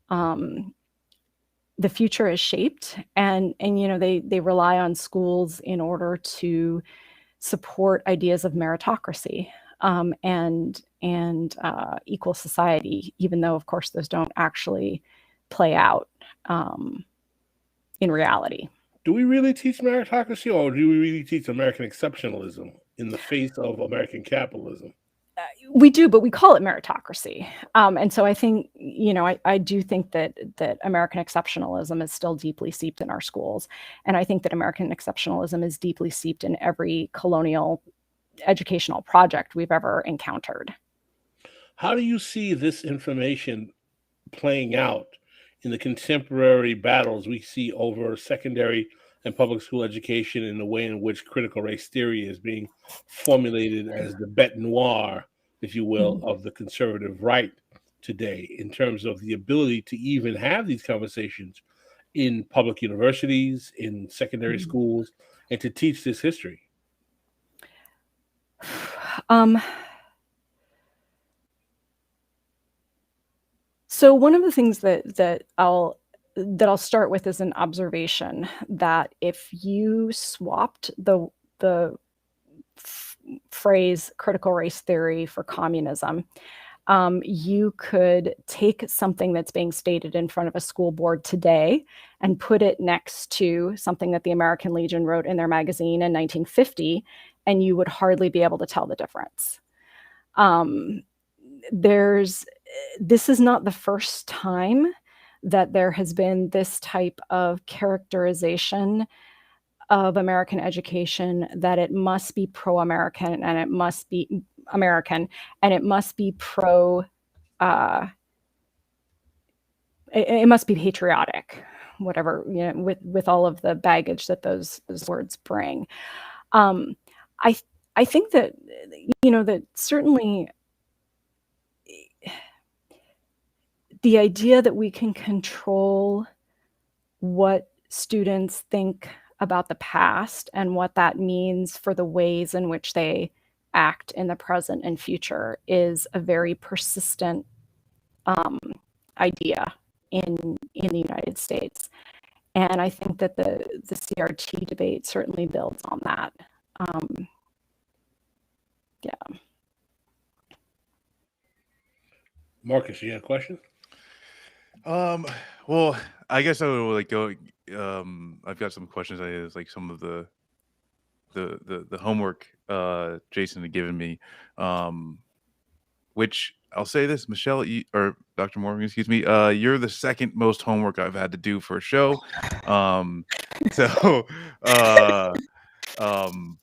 the future is shaped, and they rely on schools in order to support ideas of meritocracy and equal society, even though of course those don't actually play out in reality. Do we really teach meritocracy, or do we really teach American exceptionalism in the face of American capitalism? We do, but we call it meritocracy. And so I think, I do think that American exceptionalism is still deeply seeped in our schools. And I think that American exceptionalism is deeply seeped in every colonial educational project we've ever encountered. How do you see this information playing out in the contemporary battles we see over secondary and public school education, in the way in which critical race theory is being formulated as the bête noire, if you will, of the conservative right today, in terms of the ability to even have these conversations in public universities, in secondary schools, and to teach this history? So one of the things that I'll start with is an observation that if you swapped the phrase critical race theory for communism, you could take something that's being stated in front of a school board today and put it next to something that the American Legion wrote in their magazine in 1950, and you would hardly be able to tell the difference. This is not the first time that there has been this type of characterization of American education, that it must be pro-American and it must be American and it must be it must be patriotic, whatever, with all of the baggage that those words bring. I think that, that certainly the idea that we can control what students think about the past and what that means for the ways in which they act in the present and future is a very persistent idea in the United States. And I think that the CRT debate certainly builds on that. Yeah. Marcus, you got a question? Well, I guess I would like go. I've got some questions. It's like some of the homework Jason had given me, which I'll say this, Michelle, or Dr. Morgan, excuse me, you're the second most homework I've had to do for a show. So,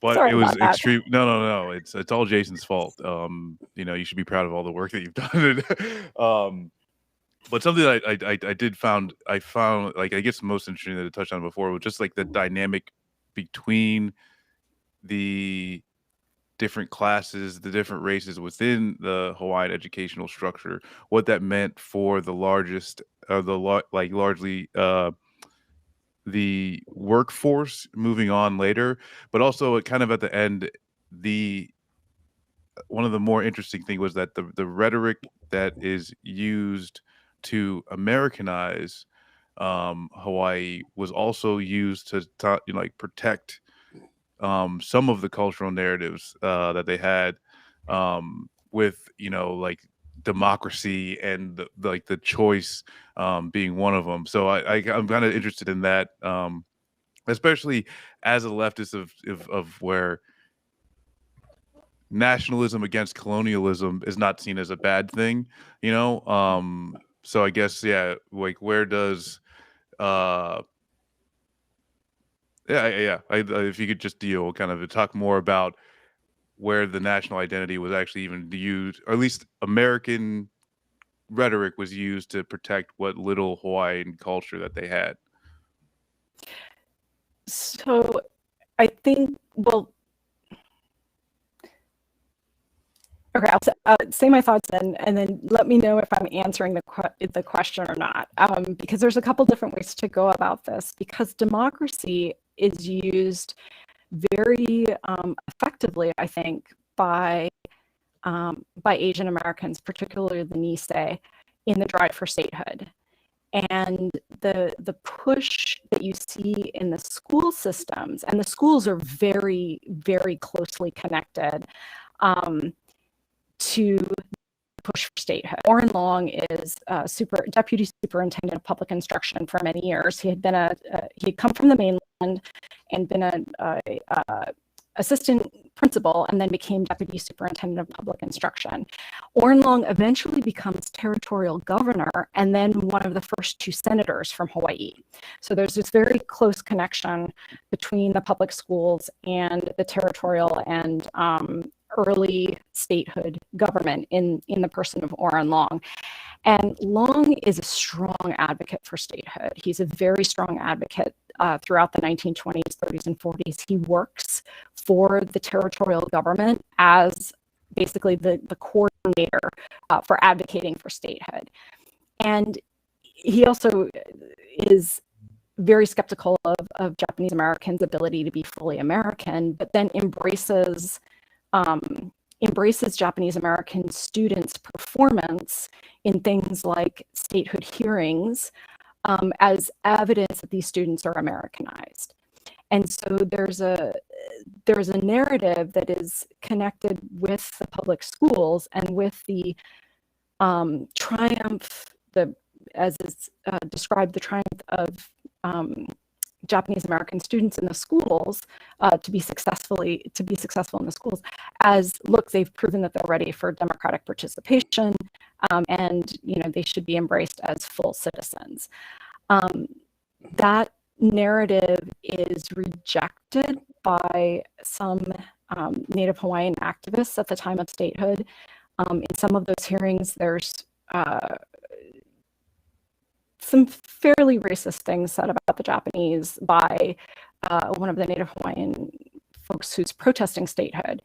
but Sorry it was about that. extreme. No. It's all Jason's fault. You know, you should be proud of all the work that you've done. But something that I found like, I guess most interesting that I touched on before was just like the dynamic between the different classes, the different races within the Hawaiian educational structure, what that meant for the largest, largely the workforce moving on later, but also it kind of at the end, one of the more interesting thing was that the rhetoric that is used to Americanize Hawaii was also used to protect some of the cultural narratives that they had with like democracy and the choice being one of them. So I'm kind of interested in that, especially as a leftist of where nationalism against colonialism is not seen as a bad thing, so I guess, yeah, like where does if you could just kind of talk more about where the national identity was actually even used, or at least American rhetoric was used to protect what little Hawaiian culture that they had. So I think, well, okay, I'll say my thoughts then, and then let me know if I'm answering the question or not, because there's a couple different ways to go about this, because democracy is used very effectively, I think, by Asian Americans, particularly the Nisei, in the drive for statehood. And the push that you see in the school systems, and the schools are very, very closely connected to push for statehood. Orrin Long is deputy superintendent of public instruction for many years. He had come from the mainland and been a assistant principal, and then became deputy superintendent of public instruction. Orrin Long eventually becomes territorial governor, and then one of the first two senators from Hawaii. So there's this very close connection between the public schools and the territorial and early statehood government in the person of Orrin Long. And Long is a strong advocate for statehood. He's a very strong advocate throughout the 1920s, 30s, and 40s. He works for the territorial government as basically the coordinator for advocating for statehood. And he also is very skeptical of Japanese Americans' ability to be fully American, but then embraces Japanese American students' performance in things like statehood hearings as evidence that these students are Americanized. And so there's a narrative that is connected with the public schools and with the triumph, as is described, the triumph of Japanese American students in the schools to be successful in the schools, as look, they've proven that they're ready for democratic participation, and they should be embraced as full citizens. That narrative is rejected by some Native Hawaiian activists at the time of statehood. In some of those hearings, there's some fairly racist things said about the Japanese by one of the Native Hawaiian folks who's protesting statehood.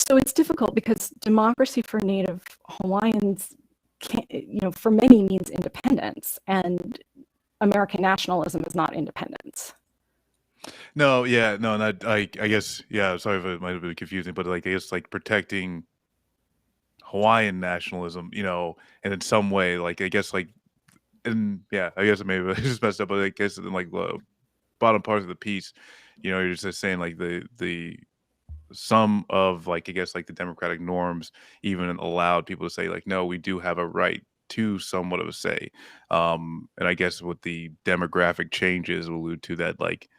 So it's difficult because democracy for Native Hawaiians, for many means independence, and American nationalism is not independence. No, yeah, no, not I guess, yeah, sorry if it might have been confusing, but like I guess like protecting Hawaiian nationalism, and in some way, like I guess like and yeah, I guess maybe I just messed up, but I guess in like the bottom parts of the piece, you're just saying like the some of like I guess like the democratic norms even allowed people to say like, no, we do have a right to somewhat of a say. And I guess with the demographic changes allude to that like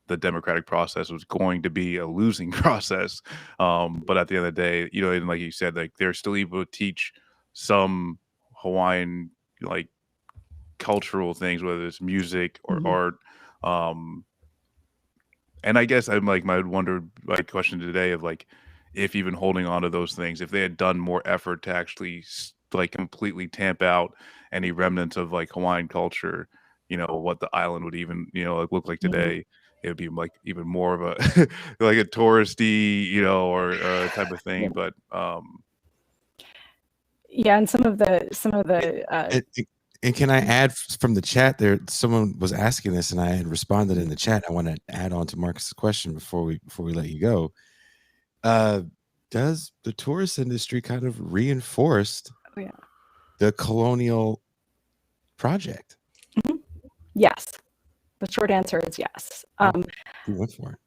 the democratic process was going to be a losing process. But at the end of the day, and like you said, like they're still able to teach some Hawaiian like cultural things, whether it's music or art. And I guess I'm like my question today of like if even holding on to those things, if they had done more effort to actually like completely tamp out any remnants of like Hawaiian culture, what the island would even like look like today. It would be like even more of a like a touristy, or type of thing. But yeah, and some of the and can I add from the chat there? Someone was asking this, and I had responded in the chat. I want to add on to Marcus's question before we let you go. Does the tourist industry kind of reinforced the colonial project? Yes, the short answer is yes. Who went for it?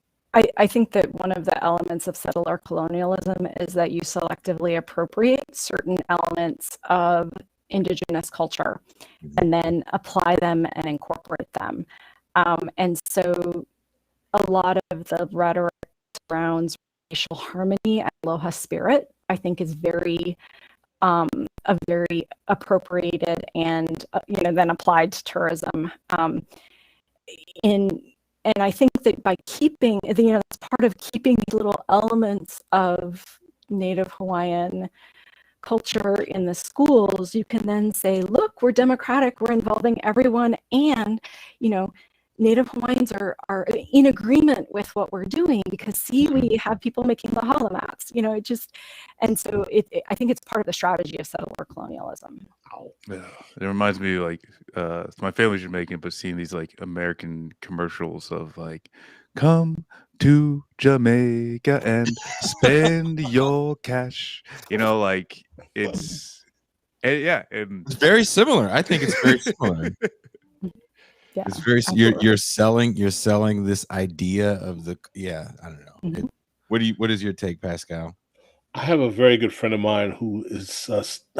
I think that one of the elements of settler colonialism is that you selectively appropriate certain elements of indigenous culture and then apply them and incorporate them. And so a lot of the rhetoric around racial harmony and aloha spirit, I think, is very appropriated and then applied to tourism. And I think that by keeping, that's part of keeping these little elements of Native Hawaiian culture in the schools, you can then say, look, we're democratic, we're involving everyone, and Native Hawaiians are in agreement with what we're doing because see, we have people making the hala mats, and so I think it's part of the strategy of settler colonialism. Yeah, it reminds me like my family's Jamaican, but seeing these like American commercials of like, come to Jamaica and spend your cash, like it's it's very similar. I think it's very similar. Yeah, it's very you're selling this idea of the I don't know. What is your take, Pascal? I have a very good friend of mine who is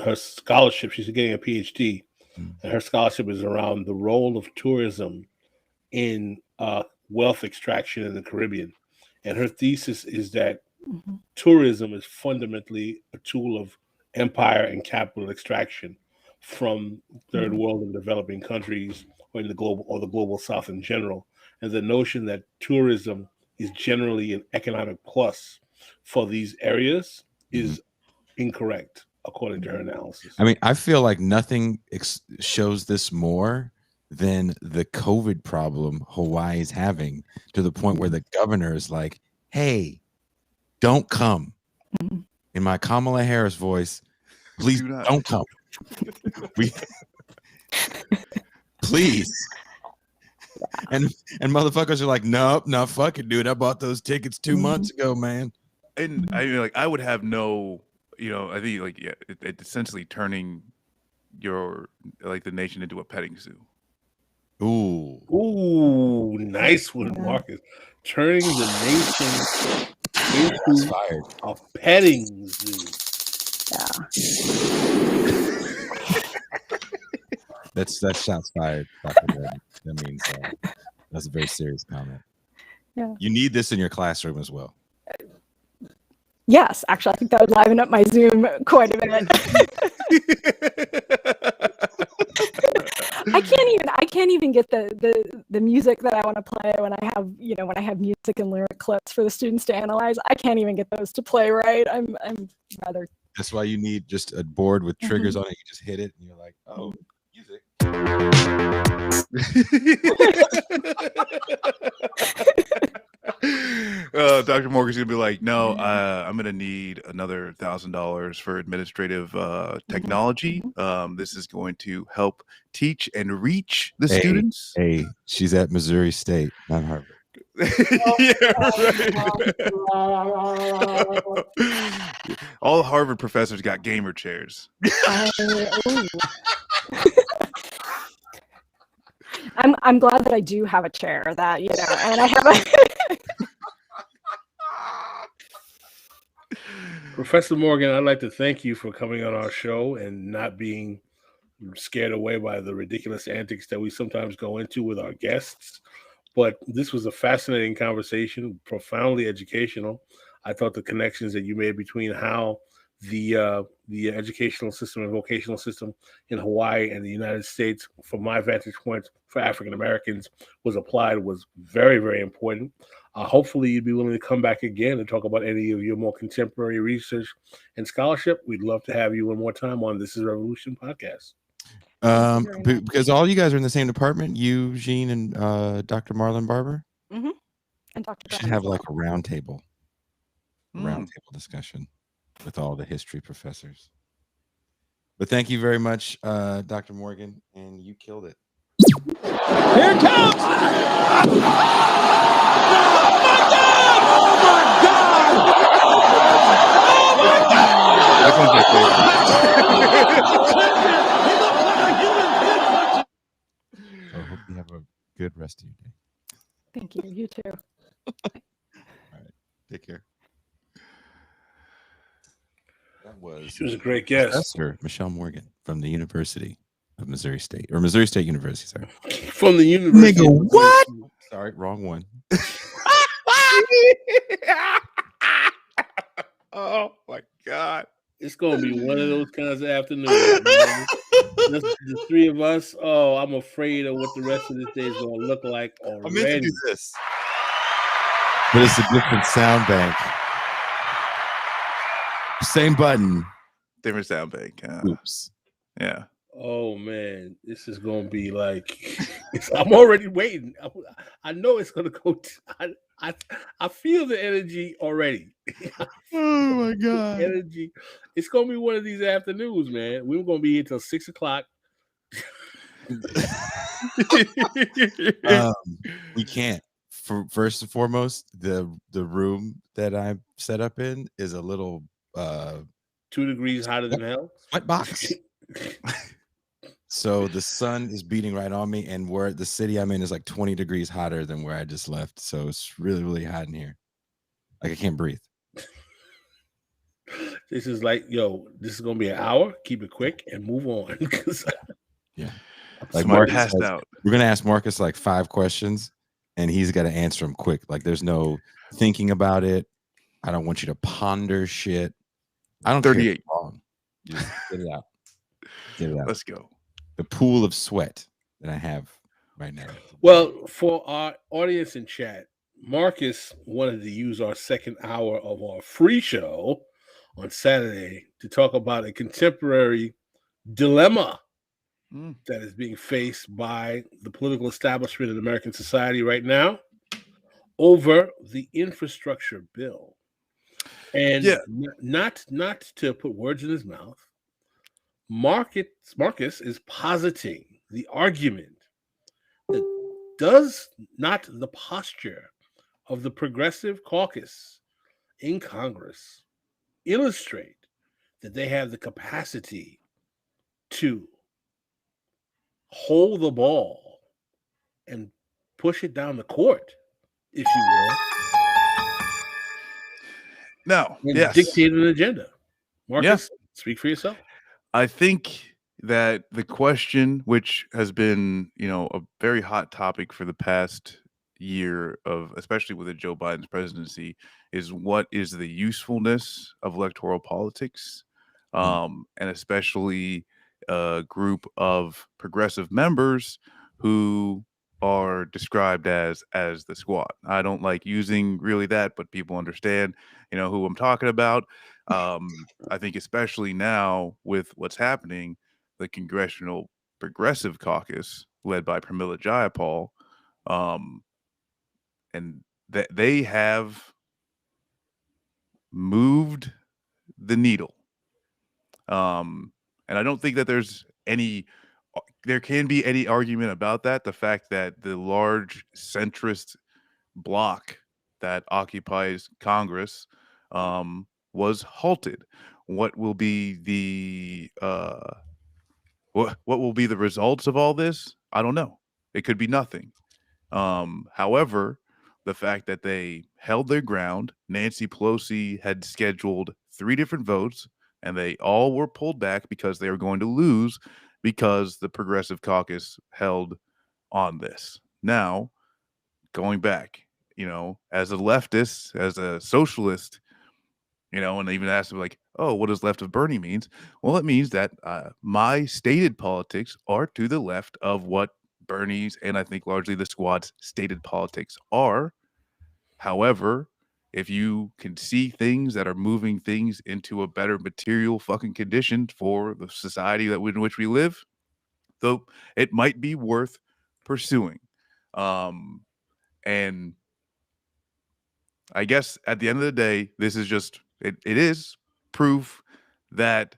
her scholarship. She's getting a PhD, and her scholarship is around the role of tourism in wealth extraction in the Caribbean. And her thesis is that tourism is fundamentally a tool of empire and capital extraction from third world and developing countries or in the global South in general. And the notion that tourism is generally an economic plus for these areas is incorrect, according to her analysis. I mean, I feel like nothing shows this more than the COVID problem Hawaii is having, to the point where the governor is like, hey, don't come. In my Kamala Harris voice, please don't come. Please. And motherfuckers are like, nope, no, fuck it, dude. I bought those tickets 2 months ago, man. And I mean, like, I would have no, I think like, it's essentially turning the nation into a petting zoo. Ooh, nice one, Marcus. Turning the nation into a petting zoo. That's shots fired, Dr. Reddy. That means that's a very serious comment. Yeah. You need this in your classroom as well. Yes, actually, I think that would liven up my Zoom quite a bit. I can't even get the music that I want to play when I have music and lyric clips for the students to analyze. I can't even get those to play right. I'm rather. That's why you need just a board with triggers on it. You just hit it, and you're like, oh, music. Dr. Morgan's gonna be like, no, I'm gonna need another $1,000 for administrative technology. This is going to help teach and reach the students. Hey, she's at Missouri State, not Harvard. Yeah, right. All the Harvard professors got gamer chairs. I'm glad that I do have a chair that, you know, and I have a Professor Morgan, I'd like to thank you for coming on our show and not being scared away by the ridiculous antics that we sometimes go into with our guests. But this was a fascinating conversation, profoundly educational. I thought the connections that you made between how the educational system and vocational system in Hawaii and the United States, from my vantage point for African Americans, was applied was very, very important. Hopefully, you'd be willing to come back again and talk about any of your more contemporary research and scholarship. We'd love to have you one more time on This Is Revolution podcast. Because all you guys are in the same department, you, Jean, and Dr. Marlon Barber. Mm-hmm. And Dr. We should have like a roundtable discussion with all the history professors. But thank you very much, Dr. Morgan, and you killed it. Here it comes! So I hope you have a good rest of your day. Thank you. You too. All right. Take care. She was a great guest. Professor Michelle Morgan from the University of Missouri State, or Missouri State University, sorry. From the University. Nigga, what? Sorry, wrong one. Oh my God. It's going to be one of those kinds of afternoons. The three of us, oh, I'm afraid of what the rest of this day is going to look like already. I meant to do this. But it's a different sound bank. Same button. Different sound bank. Oops. Yeah. Oh, man. This is going to be like, I'm already waiting. I know it's going to go. I feel the energy already. Oh, my God. Energy. It's going to be one of these afternoons, man. We're going to be here till 6 o'clock. We can't. First and foremost, the room that I'm set up in is a little 2 degrees hotter than hell. Sweat box. So the sun is beating right on me, and where the city I'm in is like 20 degrees hotter than where I just left. So it's really, really hot in here. Like I can't breathe. This is like, yo, this is gonna be an hour. Keep it quick and move on. Yeah. Like Marcus passed out. We're gonna ask Marcus like 5 questions, and he's got to answer them quick. Like there's no thinking about it. I don't want you to ponder shit. I don't 38. care. Just get it out. Get it out. Let's go. The pool of sweat that I have right now. Well, for our audience in chat, Marcus wanted to use our second hour of our free show on Saturday to talk about a contemporary dilemma that is being faced by the political establishment in American society right now over the infrastructure bill. And not to put words in his mouth, Marcus is positing the argument that does not the posture of the progressive caucus in Congress illustrate that they have the capacity to hold the ball and push it down the court, if you will? No, and dictate an agenda. Marcus, speak for yourself. I think that the question, which has been, a very hot topic for the past year especially with Joe Biden's presidency, is what is the usefulness of electoral politics, and especially a group of progressive members who are described as the squad. I don't like using really that, but people understand, who I'm talking about. I think especially now with what's happening, the Congressional Progressive Caucus, led by Pramila Jayapal, and that they have moved the needle. And I don't think that there can be any argument about that. The fact that the large centrist bloc that occupies Congress was halted. What will be the what will be the results of all this? I don't know. It could be nothing. However, the fact that they held their ground, Nancy Pelosi had scheduled 3 different votes, and they all were pulled back because they were going to lose because the Progressive Caucus held on this. Now, going back, as a leftist, as a socialist, and they even asked them like, oh, what does left of Bernie means? Well, it means that my stated politics are to the left of what Bernie's and I think largely the squad's stated politics are. However, if you can see things that are moving things into a better material fucking condition for the society in which we live, though it might be worth pursuing. And I guess at the end of the day, this is just it is proof that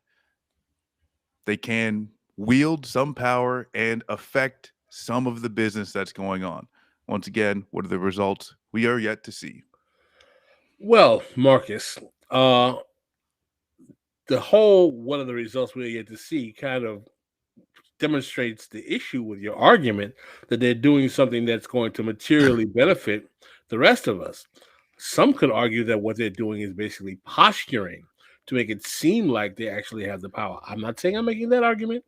they can wield some power and affect some of the business that's going on. Once again, what are the results? We are yet to see. Well, Marcus, the whole one of the results we are yet to see kind of demonstrates the issue with your argument that they're doing something that's going to materially benefit the rest of us. Some could argue that what they're doing is basically posturing to make it seem like they actually have the power. I'm not saying I'm making that argument,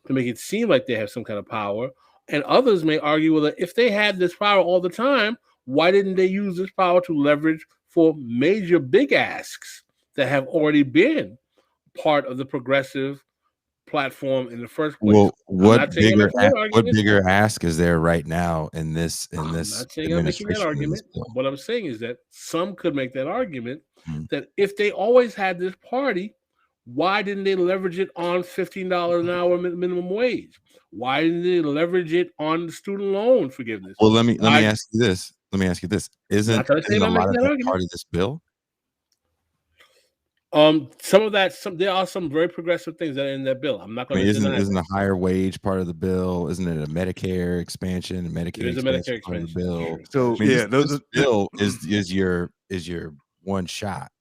to make it seem like they have some kind of power. And others may argue that if they had this power all the time, why didn't they use this power to leverage for major big asks that have already been part of the progressive platform in the first place? Well, what bigger ask is there right now in this I'm not saying I'm making that argument. What I'm saying is that some could make that argument that if they always had this party, why didn't they leverage it on $15 an hour minimum wage? Why didn't they leverage it on the student loan forgiveness? Well, let me ask you this. Isn't a lot of that part of this bill? Some of that, there are some very progressive things that are in that bill. I'm not going to deny. Isn't a higher wage part of the bill? Isn't it a Medicare expansion? Medicare expansion part of the bill. So this bill is your one shot.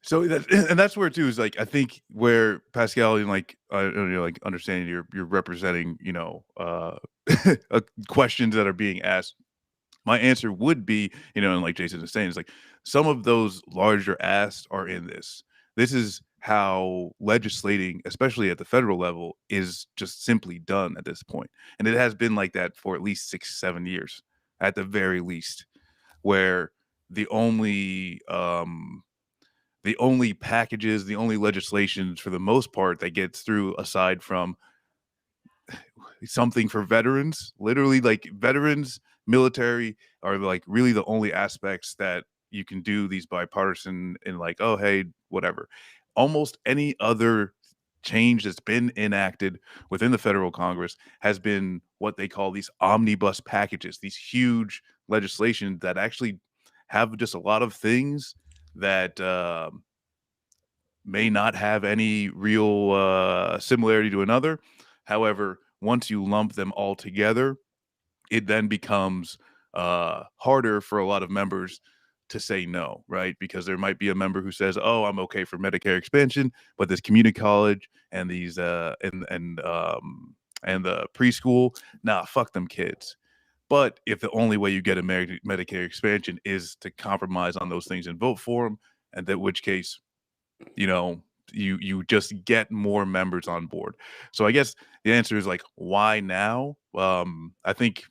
So that's where too is like I think where Pascal and like understanding you're representing questions that are being asked. My answer would be and like Jason is saying, is like some of those larger asks are in this. This is how legislating, especially at the federal level, is just simply done at this point, and it has been like that for at least 6-7 years, at the very least, where the only packages, the only legislations for the most part that gets through, aside from something for veterans, literally like veterans, military, are like really the only aspects that you can do these bipartisan and like, oh, hey, whatever. Almost any other change that's been enacted within the federal Congress has been what they call these omnibus packages, these huge legislation that actually have just a lot of things that may not have any real similarity to another. However, once you lump them all together, it then becomes harder for a lot of members to say no, right? Because there might be a member who says, "Oh, I'm okay for Medicare expansion, but this community college and these and the preschool, nah, fuck them kids." But if the only way you get a Medicare expansion is to compromise on those things and vote for them, and in which case, you just get more members on board. So I guess the answer is like, why now? I think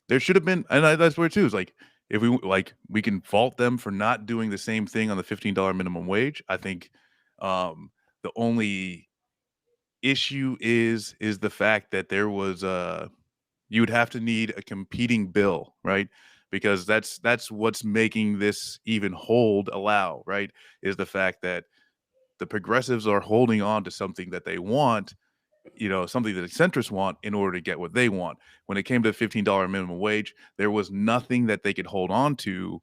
there should have been, and that's where too is like, if we can fault them for not doing the same thing on the $15 minimum wage. I think the only issue is the fact that there was you would have to need a competing bill, right? Because that's what's making this even allow, right? Is the fact that the progressives are holding on to something that they want, something that the centrists want in order to get what they want. When it came to $15 minimum wage, there was nothing that they could hold on to,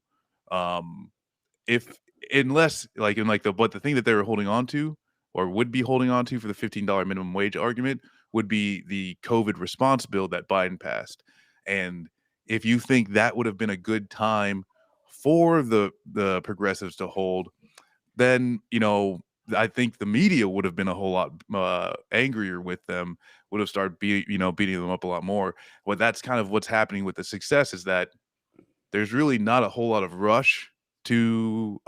unless but the thing that they were holding on to or would be holding on to for the $15 minimum wage argument would be the COVID response bill that Biden passed. And if you think that would have been a good time for the progressives to hold, then I think the media would have been a whole lot angrier with them, would have started beating them up a lot more. Well, that's kind of what's happening with the success, is that there's really not a whole lot of rush to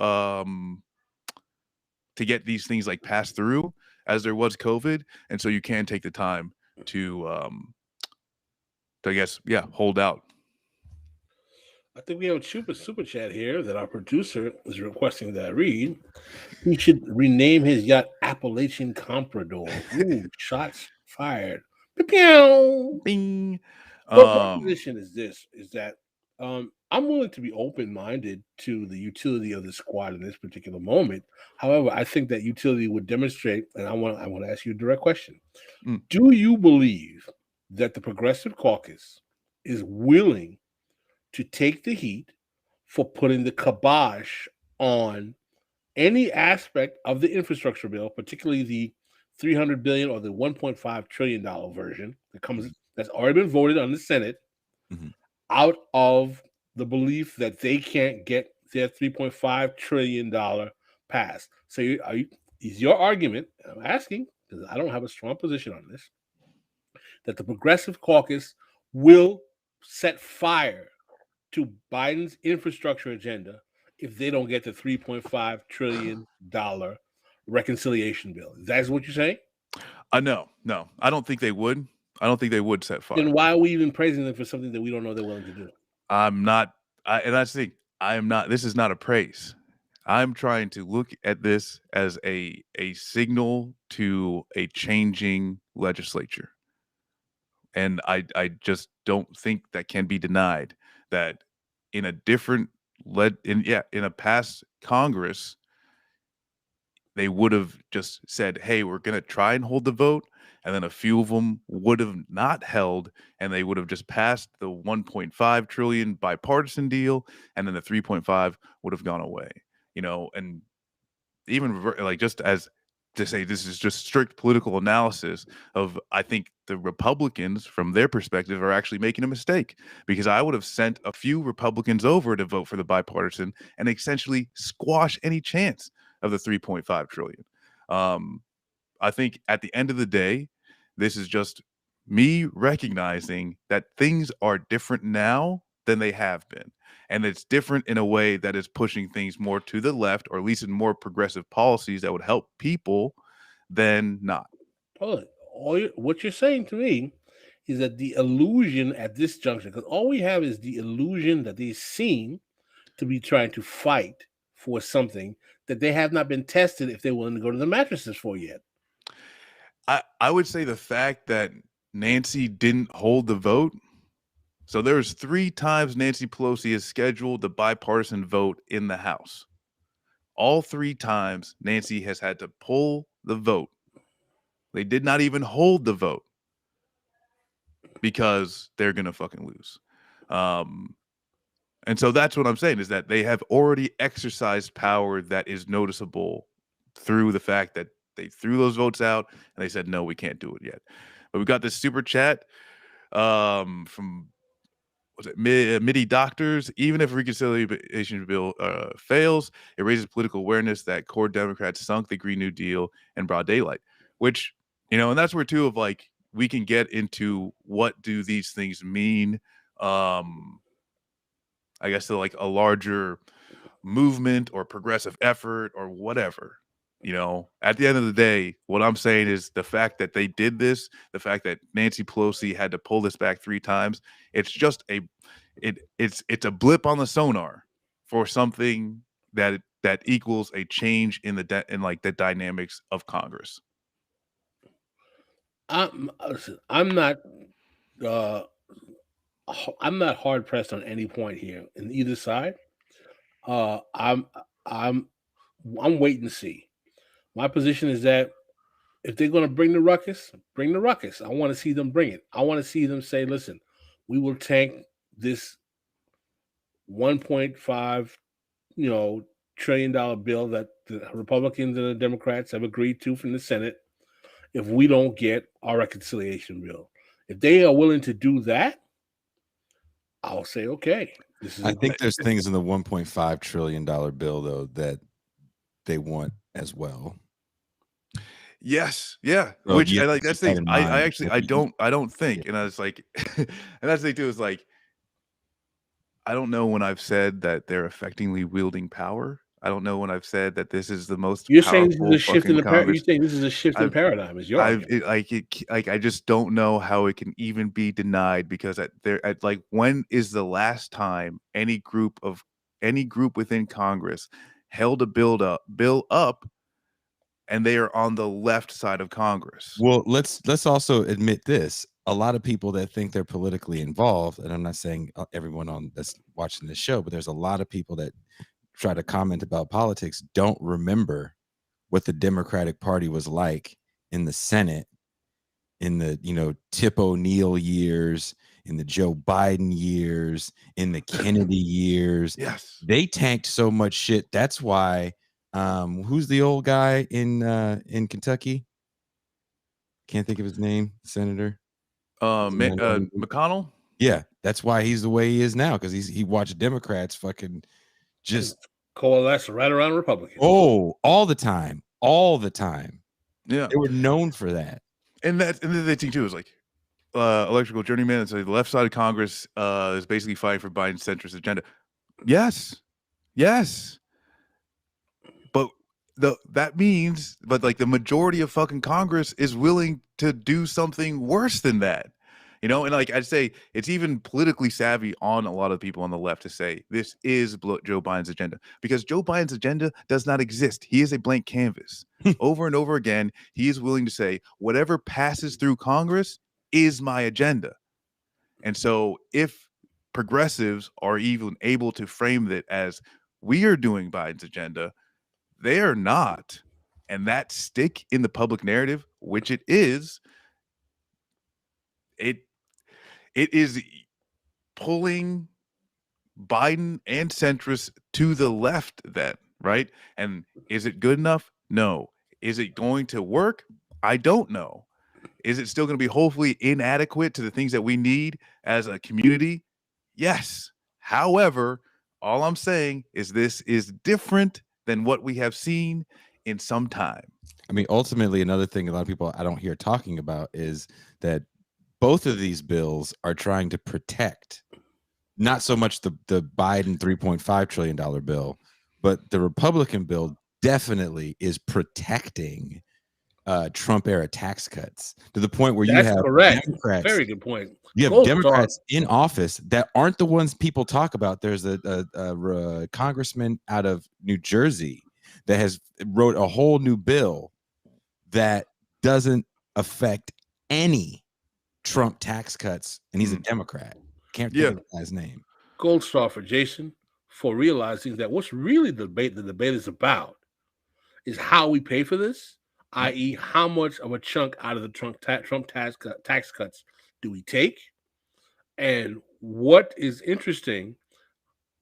get these things like passed through as there was COVID, and so you can take the time to I guess hold out. I think we have a super chat here that our producer is requesting that I read. He should rename his yacht Appalachian Comprador. Ooh, shots fired. Pew! Bing. My position is this: is that I'm willing to be open-minded to the utility of the squad in this particular moment. However, I think that utility would demonstrate, and I want to ask you a direct question: Do you believe that the Progressive Caucus is willing to take the heat for putting the kibosh on any aspect of the infrastructure bill, particularly the $300 billion or the $1.5 trillion version that's already been voted on the Senate, out of the belief that they can't get their $3.5 trillion passed? So is your argument, I'm asking because I don't have a strong position on this, that the Progressive Caucus will set fire to Biden's infrastructure agenda if they don't get the $3.5 trillion reconciliation bill? That's what you're saying? No, I don't think they would. I don't think they would set fire. Then why are we even praising them for something that we don't know they're willing to do? I'm not. And that's the thing. I am not. This is not a praise. I'm trying to look at this as a signal to a changing legislature. And I just don't think that can be denied, that in a different in a past Congress, they would have just said, hey, we're going to try and hold the vote. And then a few of them would have not held, and they would have just passed the 1.5 trillion bipartisan deal. And then the 3.5 would have gone away, and even just as to say, this is just strict political analysis of, I think the Republicans from their perspective are actually making a mistake, because I would have sent a few Republicans over to vote for the bipartisan and essentially squash any chance of the 3.5 trillion. I think at the end of the day, this is just me recognizing that things are different now than they have been. And it's different in a way that is pushing things more to the left, or at least in more progressive policies that would help people than not. What you're saying to me is that the illusion at this juncture, because all we have is the illusion that they seem to be trying to fight for something that they have not been tested if they're willing to go to the mattresses for yet. I would say the fact that Nancy didn't hold the vote. So there's 3 times Nancy Pelosi has scheduled the bipartisan vote in the House. All 3 times Nancy has had to pull the vote. They did not even hold the vote because they're going to fucking lose. And so that's what I'm saying, is that they have already exercised power that is noticeable through the fact that they threw those votes out and they said, no, we can't do it yet. But we got this super chat from MIDI Doctors. Even if reconciliation bill fails, it raises political awareness that core Democrats sunk the Green New Deal in broad daylight, which, and that's where too of like, we can get into what do these things mean. I guess to like a larger movement or progressive effort or whatever. At the end of the day, what I'm saying is the fact that they did this, the fact that Nancy Pelosi had to pull this back 3 times, it's just it's a blip on the sonar for something that equals a change in the dynamics of Congress. I'm not hard pressed on any point here in either side. I'm waiting to see. My position is that If they're going to bring the ruckus, bring the ruckus. I want to see them bring it. I want to see them say, listen, we will tank this 1.5, trillion dollar bill that the Republicans and the Democrats have agreed to from the Senate if we don't get our reconciliation bill. If they are willing to do that, I'll say, okay. I think there's things in the $1.5 trillion bill, though, that they want as well. Yes, yeah. So Which you I have to like. That's keep that the in I mind. actually I don't think, and I was like, and that's the thing too. Is like, I don't know when I've said that they're effectively wielding power. I don't know when I've said that this is the most You're saying this is powerful a shift in fucking the paradigm. Congress. You think this is a shift in I've paradigm? Is your I've argument? like I just don't know how it can even be denied, because like, when is the last time any group within Congress held a bill up and they are on the left side of Congress? Well, let's also admit this. A lot of people that think they're politically involved, and I'm not saying everyone on that's watching this show, but there's a lot of people that try to comment about politics don't remember what the Democratic Party was like in the Senate in the Tip O'Neill years, in the Joe Biden years, in the Kennedy years. Yes. They tanked so much shit. That's why who's the old guy in Kentucky? Can't think of his name, Senator. McConnell? Yeah, that's why he's the way he is now, because he watched Democrats fucking just coalesce right around Republicans. all the time. Yeah. They were known for that. And then the thing too is like, electrical journeyman. So the left side of Congress is basically fighting for Biden's centrist agenda. Yes, but that means like the majority of fucking Congress is willing to do something worse than that. And like I'd say, it's even politically savvy on a lot of people on the left to say this is Joe Biden's agenda, because Joe Biden's agenda does not exist. He is a blank canvas. Over and over again, he is willing to say whatever passes through Congress is my agenda. And so if progressives are even able to frame it as we are doing Biden's agenda, they are not. And that stick in the public narrative, which it is, it is pulling Biden and centrists to the left then, right? And is it good enough? No. Is it going to work? I don't know. Is it still going to be hopefully inadequate to the things that we need as a community? Yes. However, all I'm saying is this is different than what we have seen in some time. I mean, ultimately, another thing a lot of people I don't hear talking about is that both of these bills are trying to protect not so much the Biden $3.5 trillion bill, but the Republican bill definitely is protecting Trump era tax cuts, to the point where you have Democrats. Very good point. You have Democrats in office that aren't the ones people talk about. There's a congressman out of New Jersey that has wrote a whole new bill that doesn't affect any Trump tax cuts, and he's a Democrat. Can't think of the guy's name. Gold star for Jason for realizing that what's really the debate is about is how we pay for this, i.e., how much of a chunk out of the Trump tax cuts do we take? And what is interesting,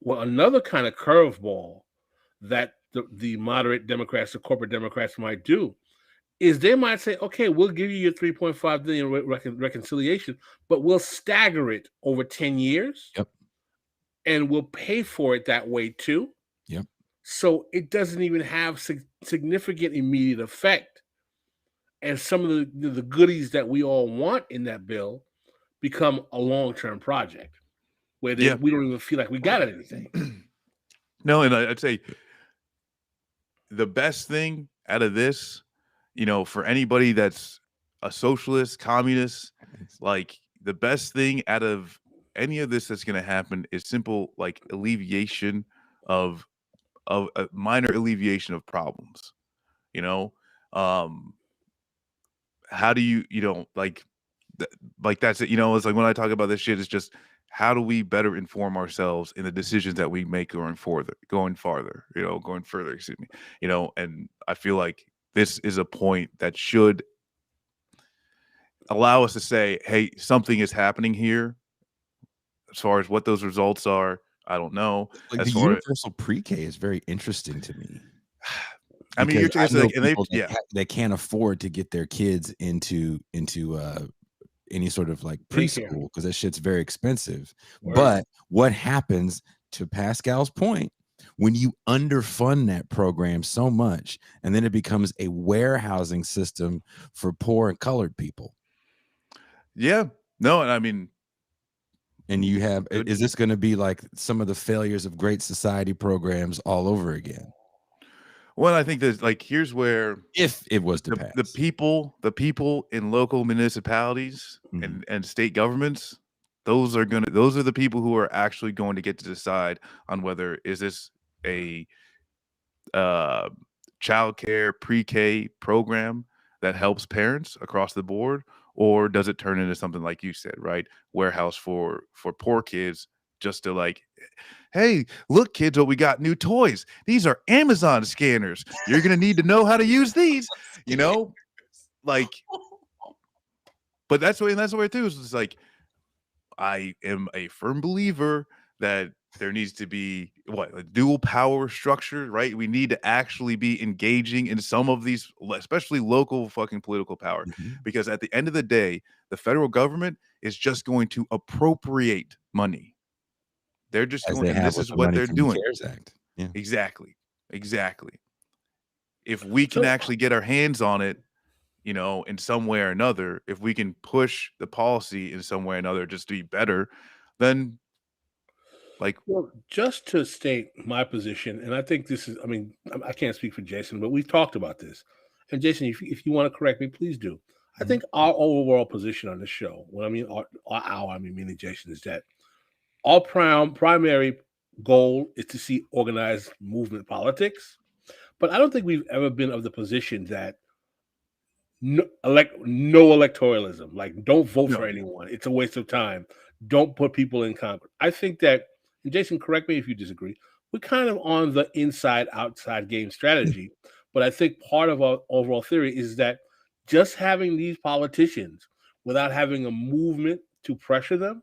well, another kind of curveball that the moderate Democrats, the corporate Democrats might do is they might say, okay, we'll give you your $3.5 billion reconciliation, but we'll stagger it over 10 years. Yep. And we'll pay for it that way too. Yep. So it doesn't even have significant immediate effect. And some of the goodies that we all want in that bill become a long-term project where we don't even feel like we got anything. No, and I'd say the best thing out of this, for anybody that's a socialist, communist, like the best thing out of any of this that's going to happen is simple, like alleviation of a minor alleviation of problems. How do you like that's it. It's like when I talk about this shit, it's just how do we better inform ourselves in the decisions that we make going further, excuse me. And I feel like this is a point that should allow us to say, hey, something is happening here. As far as what those results are, I don't know. Like as the far universal pre-K is very interesting to me. I mean, you're Because I just know like, and they, people yeah, they can't afford to get their kids into any sort of like Daycare. preschool because that shit's very expensive. Word. But what happens, to Pascal's point, when you underfund that program so much and then it becomes a warehousing system for poor and colored people? yeah, no, and I mean, And you have, Good. is this going to be like some of the failures of Great Society programs all over again? well, I think there's like, here's where If it was to pass. the people in local municipalities Mhm. and state governments, those are the people who are actually going to get to decide on whether is this a child care pre-K program that helps parents across the board, or does it turn into something like you said, right? Warehouse for poor kids, just to like, hey, look, kids, what we got, new toys. These are Amazon scanners. You're gonna need to know how to use these, you know, like. But that's where too. It's like, I am a firm believer that there needs to be a dual power structure, right? We need to actually be engaging in some of these, especially local fucking political power, Mhm. because at the end of the day, the federal government is just going to appropriate money. They're just As going, they and have this with is the what money they're from the doing. CARES Act. Yeah. Exactly. If we can So- actually get our hands on it, you know, in some way or another, if we can push the policy in some way or another just to be better, then like, Well, just to state my position, and I think this is, I mean, I can't speak for Jason, but we've talked about this. And Jason, if you want to correct me, please do. I Mhm. think our overall position on the show, when I mean I mean meaning Jason, is that our primary goal is to see organized movement politics. But I don't think we've ever been of the position that no electoralism, like don't vote No. for anyone. It's a waste of time. Don't put people in Congress. I think that, and Jason, correct me if you disagree, we're kind of on the inside outside game strategy. But I think part of our overall theory is that just having these politicians without having a movement to pressure them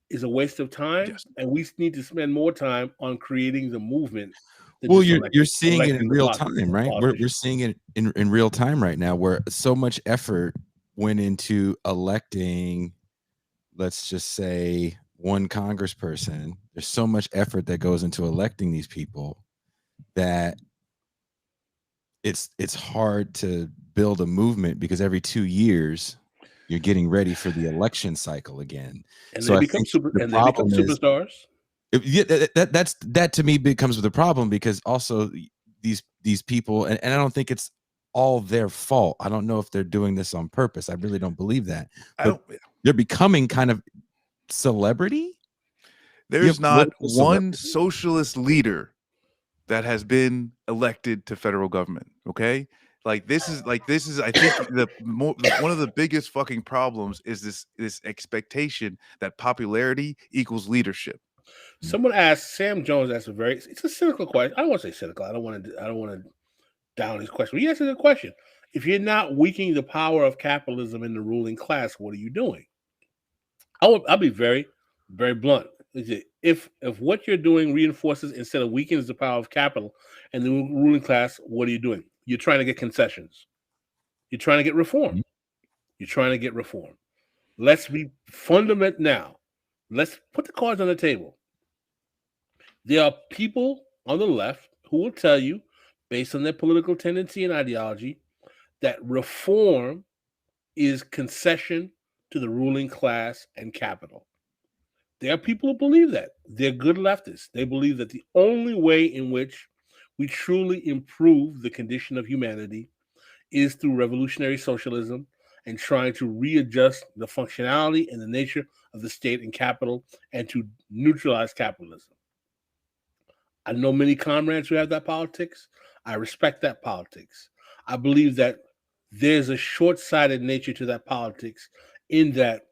is a waste of time. Yes. And we need to spend more time on creating the movement than Well, just you're seeing it in electing the real time, right? We're politicians. seeing it in real time right now, where so much effort went into electing, let's just say, one congressperson. There's so much effort that goes into electing these people that it's hard to build a movement, because every 2 years you're getting ready for the election cycle again. And So they I become think the they become problem is, superstars. yeah, that to me becomes the problem, because also these people, and I don't think it's all their fault. I don't know if they're doing this on purpose. I really don't believe that. I But don't. they're becoming kind of celebrity. There's not political one celebrity? socialist leader that has been elected to federal government. Okay, this is I think one of the biggest fucking problems is this expectation that popularity equals leadership. Someone asked, Sam Jones asked it's a cynical question. I don't want to say cynical. I don't want to down his question. But he asked a good question. If you're not weakening the power of capitalism in the ruling class, what are you doing? I'll be very, very blunt. If what you're doing reinforces instead of weakens the power of capital and the ruling class, what are you doing? You're trying to get concessions. You're trying to get reform. Mhm. You're trying to get reform. Let's be fundamental now. Let's put the cards on the table. There are people on the left who will tell you, based on their political tendency and ideology, that reform is concession to the ruling class and capital. There are people who believe that. They're good leftists. They believe that the only way in which we truly improve the condition of humanity is through revolutionary socialism and trying to readjust the functionality and the nature of the state and capital and to neutralize capitalism. I know many comrades who have that politics. I respect that politics. I believe that there's a short-sighted nature to that politics, in that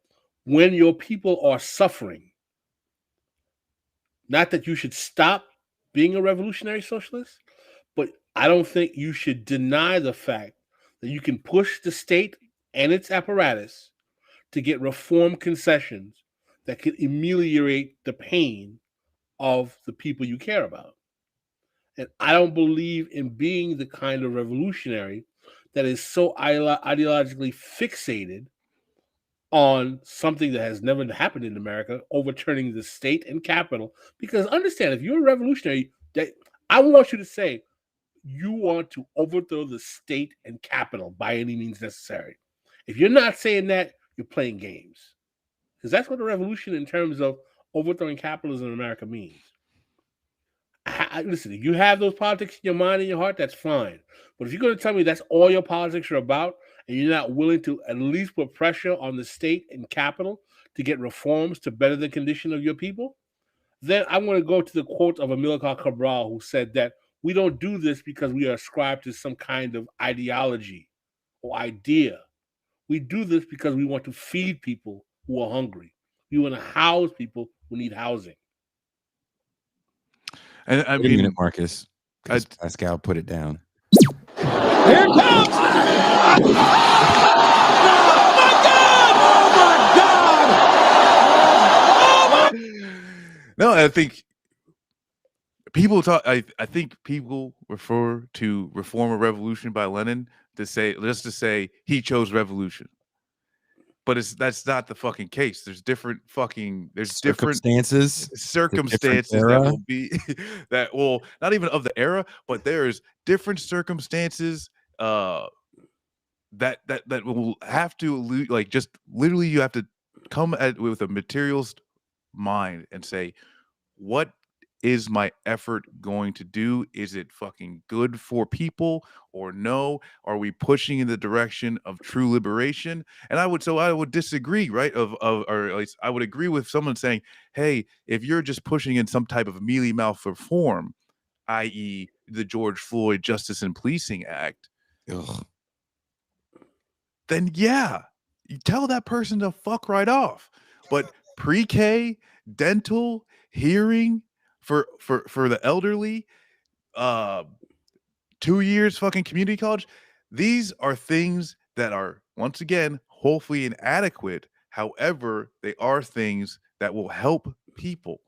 when your people are suffering, not that you should stop being a revolutionary socialist, but I don't think you should deny the fact that you can push the state and its apparatus to get reform concessions that can ameliorate the pain of the people you care about. And I don't believe in being the kind of revolutionary that is so ideologically fixated on something that has never happened in America, overturning the state and capital. Because understand, if you're a revolutionary, I want you to say you want to overthrow the state and capital by any means necessary. If you're not saying that, you're playing games. Because that's what a revolution in terms of overthrowing capitalism in America means. Listen, if you have those politics in your mind and your heart, that's fine. But if you're going to tell me that's all your politics are about, and you're not willing to at least put pressure on the state and capital to get reforms to better the condition of your people, then I'm going to go to the quote of Amilcar Cabral, who said that we don't do this because we are ascribed to some kind of ideology or idea. We do this because we want to feed people who are hungry. We want to house people who need housing. And I Wait a mean, minute, Marcus. 'Cause Pascal put it down. Here it comes! Oh my God! no, I think people talk. I think people refer to Reform or Revolution by Lenin to say he chose revolution. But that's not the fucking case. There's different Circumstances that will be that will not even of the era, but there's different circumstances that will have to like just literally you have to come at with a materialist mind and say, what is my effort going to do? Is it fucking good for people or no? Are we pushing in the direction of true liberation? And I would disagree, right? Or at least I would agree with someone saying, hey, if you're just pushing in some type of mealy mouth reform, i.e. the George Floyd Justice and Policing Act, then yeah, you tell that person to fuck right off. But pre-K, dental, hearing, for the elderly, 2 years fucking community college, these are things that are once again hopefully inadequate. However, they are things that will help people.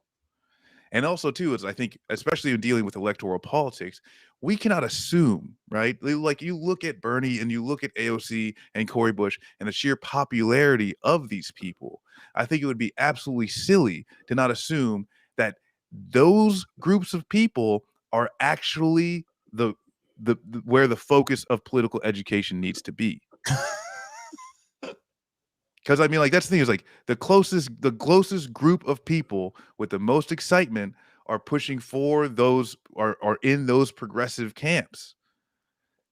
And also too is I think especially in dealing with electoral politics, we cannot assume, right? Like you look at Bernie and you look at AOC and Cory Bush and the sheer popularity of these people. I think it would be absolutely silly to not assume that those groups of people are actually the where the focus of political education needs to be. Because I mean, like that's the thing is like the closest group of people with the most excitement are pushing for those are in those progressive camps.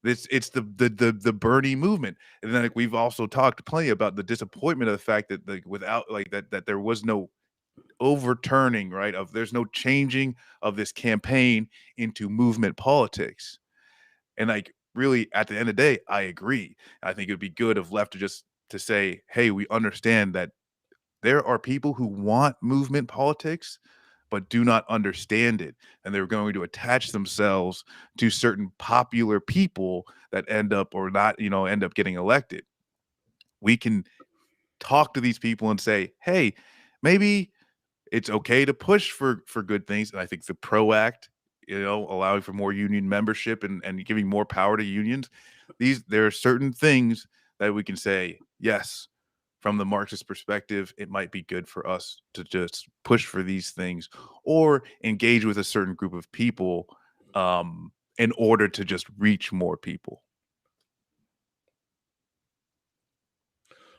It's the Bernie movement, and then like, we've also talked plenty about the disappointment of the fact that like without like that there was no overturning, right? There's no changing of this campaign into movement politics. And like really at the end of the day, I agree. I think it'd be good of left to say, hey, we understand that there are people who want movement politics but do not understand it, and they're going to attach themselves to certain popular people that end up getting elected. We can talk to these people and say, hey, there it's okay to push for good things. And I think the PRO Act, allowing for more union membership and giving more power to unions, there are certain things that we can say, yes, from the Marxist perspective, it might be good for us to just push for these things or engage with a certain group of people in order to just reach more people.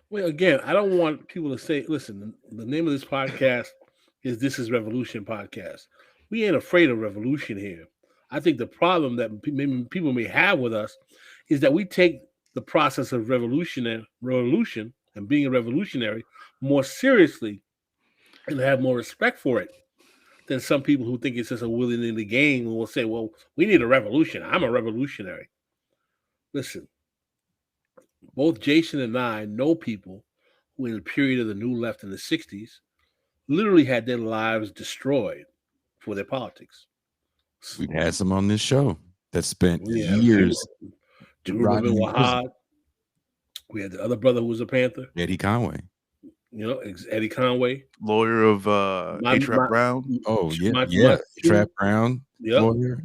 Well, again, I don't want people to say, listen, the name of this podcast is This is Revolution Podcast. We ain't afraid of revolution here. I think the problem that people may have with us is that we take the process of revolution and being a revolutionary more seriously and have more respect for it than some people who think it's just a willy-nilly game and will say, well, we need a revolution. I'm a revolutionary. Listen, both Jason and I know people who in the period of the New Left in the 60s literally had their lives destroyed for their politics. We've had some on this show. that spent Yeah, years. do you remember rotting in prison. Wahad? We had the other brother who was a Panther. Eddie Conway. You know, Eddie Conway, Lawyer of A-Trap Brown. Oh yeah, my Trap Brown Yep. lawyer.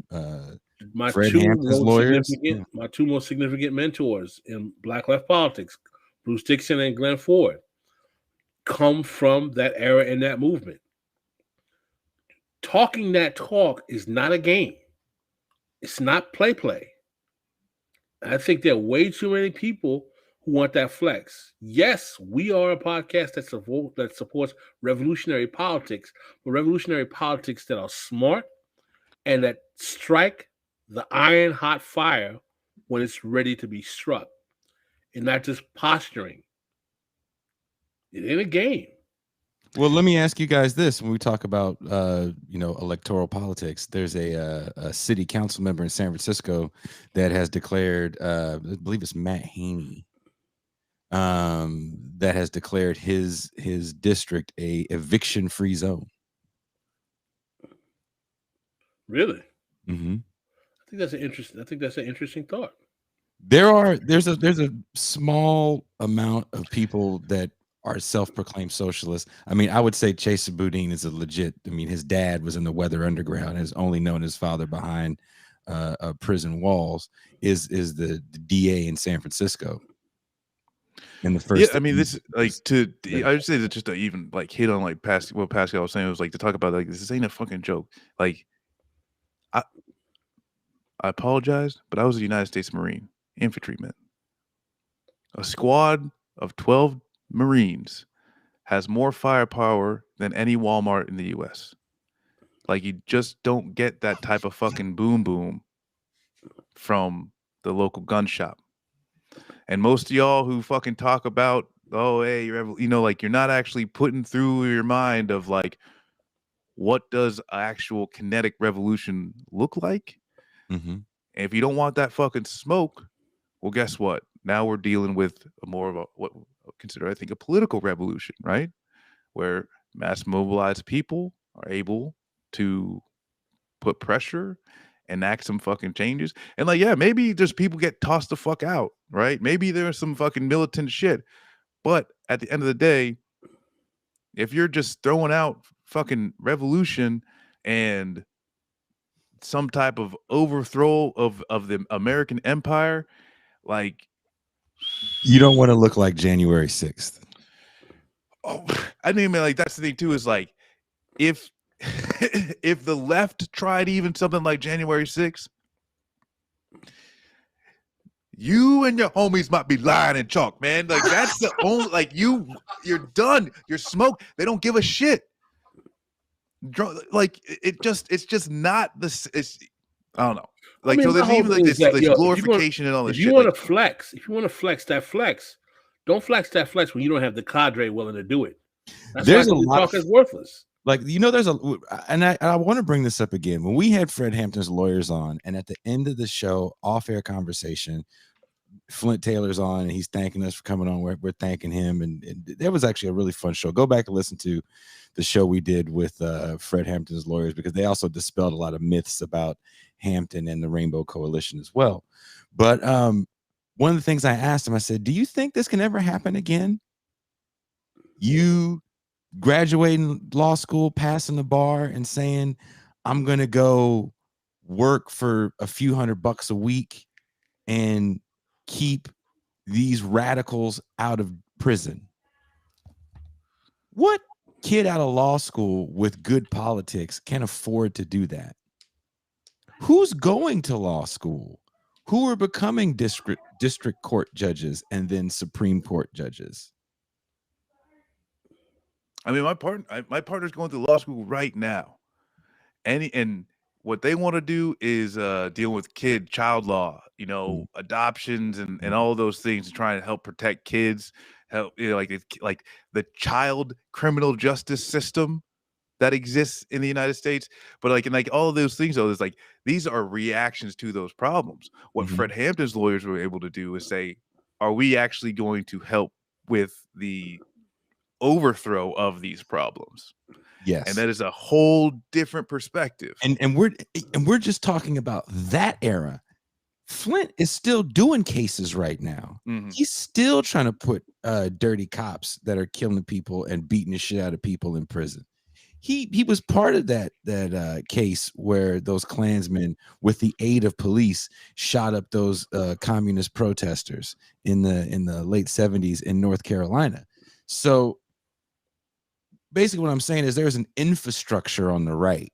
my Fred two Hampton's most lawyers. significant, my two most significant mentors in Black left politics, Bruce Dixon and Glenn Ford, come from that era and that movement. Talking that talk is not a game. It's not play. I think there are way too many people who want that flex. Yes, we are a podcast that supports revolutionary politics, but revolutionary politics that are smart and that strike the iron hot fire when it's ready to be struck, and not just posturing. It ain't a game. Well, let me ask you guys this: when we talk about electoral politics, there's a city council member in San Francisco that has declared, I believe it's Matt Haney, that has declared his district a eviction-free zone. Really? Mm-hmm. I think that's an interesting thought. There's a small amount of people that are self-proclaimed socialists. I mean, I would say Chase Boudin is a legit. I mean, his dad was in the Weather Underground, has only known his father behind prison walls. Is the DA in San Francisco? In the first, yeah, I mean, this like I would say that just to even like hit on like what Pascal was saying was like to talk about like this ain't a fucking joke. Like, I apologize, but I was a United States Marine infantryman. A squad of 12 Marines has more firepower than any Walmart in the U.S. Like, you just don't get that type of fucking boom from the local gun shop. And most of y'all who fucking talk about, oh, hey, like, you're not actually putting through your mind of like, what does actual kinetic revolution look like? Mm-hmm. And if you don't want that fucking smoke, well, guess what? Now we're dealing with more of what I consider, I think, a political revolution, right? Where mass mobilized people are able to put pressure, enact some fucking changes. And like, yeah, maybe just people get tossed the fuck out, right? Maybe there's some fucking militant shit. But at the end of the day, if you're just throwing out fucking revolution and some type of overthrow of the American empire, like, you don't want to look like January 6th. Oh, I mean, like, that's the thing too, is like, if if the left tried even something like January 6th, you and your homies might be lying in chalk, man. Like, that's the only, like, you're done. You're smoked. They don't give a shit. Like, it's just not this. It's, I don't know. Like, so there's even like this glorification and all this shit. If you want to flex, that flex, don't flex that flex when you don't have the cadre willing to do it. That's there's why a lot talk is worthless. Like, there's I want to bring this up again. When we had Fred Hampton's lawyers on, and at the end of the show, off-air conversation, Flint Taylor's on, and he's thanking us for coming on. We're thanking him, and that was actually a really fun show. Go back and listen to the show we did with Fred Hampton's lawyers, because they also dispelled a lot of myths about Hampton and the Rainbow Coalition as well. But one of the things I asked him, I said, do you think this can ever happen again? You graduating law school, passing the bar, and saying, I'm going to go work for a few $100 a week and keep these radicals out of prison. What kid out of law school with good politics can afford to do that? Who's going to law school? Who are becoming district court judges and then Supreme Court judges? I mean, my partner's going to law school right now, and what they want to do is deal with child law, adoptions and all those things, to try and help protect kids, help, like the child criminal justice system that exists in the United States. But like all of those things, though, is like, these are reactions to those problems. What Fred Hampton's lawyers were able to do is say, are we actually going to help with the overthrow of these problems? Yes. And that is a whole different perspective. And we're just talking about that era. Flint is still doing cases right now. He's still trying to put dirty cops that are killing people and beating the shit out of people in prison. He was part of that case where those Klansmen, with the aid of police, shot up those communist protesters in the late 70s in North Carolina. So basically what I'm saying is there's an infrastructure on the right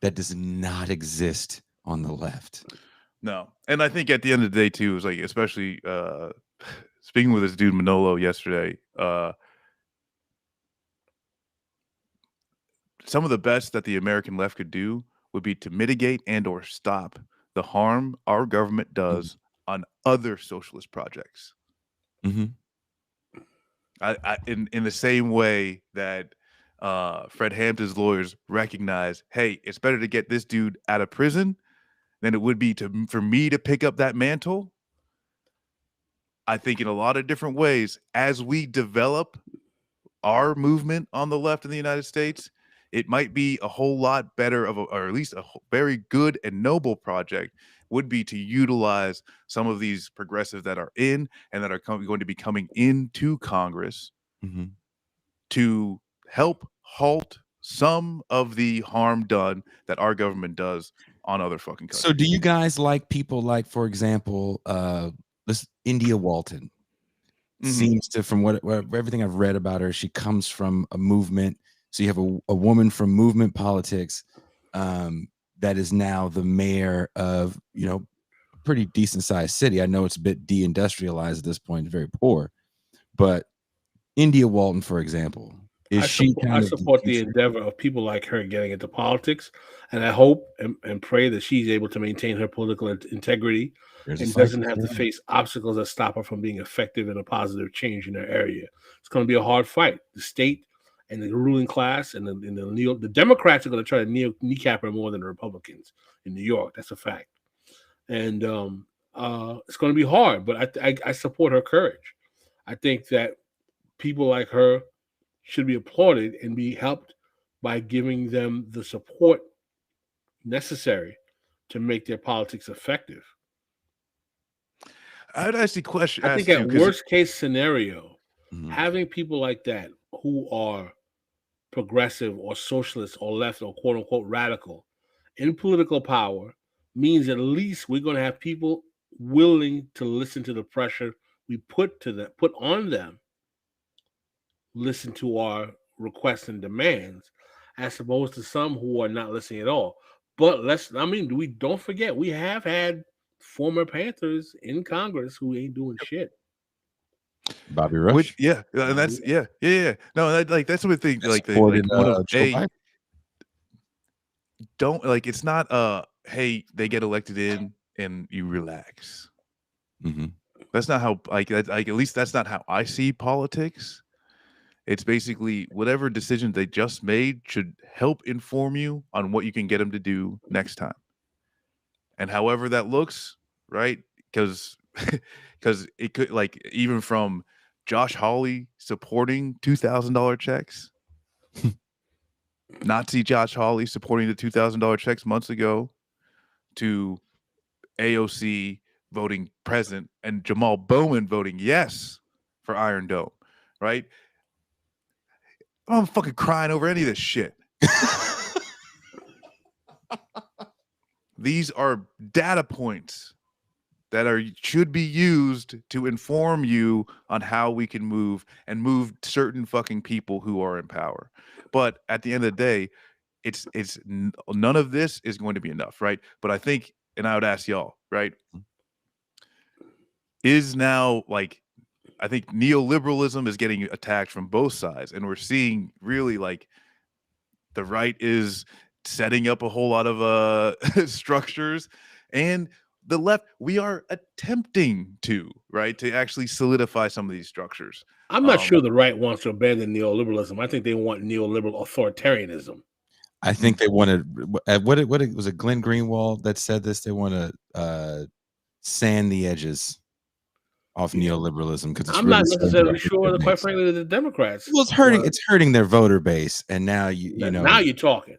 that does not exist on the left. No. And I think at the end of the day too, is like, especially speaking with this dude Manolo yesterday, some of the best that the American left could do would be to mitigate and or stop the harm our government does on other socialist projects. In the same way that Fred Hampton's lawyers recognize, hey, it's better to get this dude out of prison than it would be for me to pick up that mantle. I think in a lot of different ways, as we develop our movement on the left in the United States, it might be a whole lot better or at least a very good and noble project would be to utilize some of these progressives that are in and that are going to be coming into Congress to help halt some of the harm done that our government does on other fucking countries. So do you guys like people like, for example, this India Walton? Seems to, from what everything I've read about her, she comes from a movement. So you have a woman from movement politics that is now the mayor of, a pretty decent sized city. I know it's a bit deindustrialized at this point, very poor, but India Walton, for example, I support the endeavor of people like her getting into politics, and I hope and pray that she's able to maintain her political integrity and doesn't have to face obstacles that stop her from being effective in a positive change in her area. It's going to be a hard fight. The state and the ruling class and the Democrats are going to try to kneecap her more than the Republicans in New York. That's a fact. And it's going to be hard, but I support her courage. I think that people like her should be applauded and be helped by giving them the support necessary to make their politics effective. I would actually question. I think at worst case scenario, having people like that who are progressive or socialist or left or quote unquote radical in political power means at least we're going to have people willing to listen to the pressure we put on them, listen to our requests and demands, as opposed to some who are not listening at all. But don't forget, we have had former Panthers in Congress who ain't doing shit. Bobby Rush, and that's No, that's what they don't like. It's not hey, they get elected in and you relax. That's not how at least that's not how I see politics. It's basically whatever decision they just made should help inform you on what you can get them to do next time. And however that looks, right? Because it could, like, even from Josh Hawley supporting $2,000 checks, Nazi Josh Hawley supporting the $2,000 checks months ago, to AOC voting present and Jamal Bowman voting yes for Iron Dome, right? I'm fucking crying over any of this shit. These are data points that should be used to inform you on how we can move certain fucking people who are in power. But at the end of the day, it's none of this is going to be enough, right? But I think, and I would ask y'all, right? Is now, like, I think neoliberalism is getting attacked from both sides, and we're seeing really, like, the right is setting up a whole lot of structures, and the left, we are attempting to actually solidify some of these structures. I'm not sure the right wants to abandon neoliberalism. I think they want neoliberal authoritarianism. I think they wanted what it was, it Glenn Greenwald that said this. They want to sand the edges. off neoliberalism because it's I'm really not necessarily sure that, quite base. frankly, the Democrats. Well, it's hurting their voter base, and now you know. Now you're talking.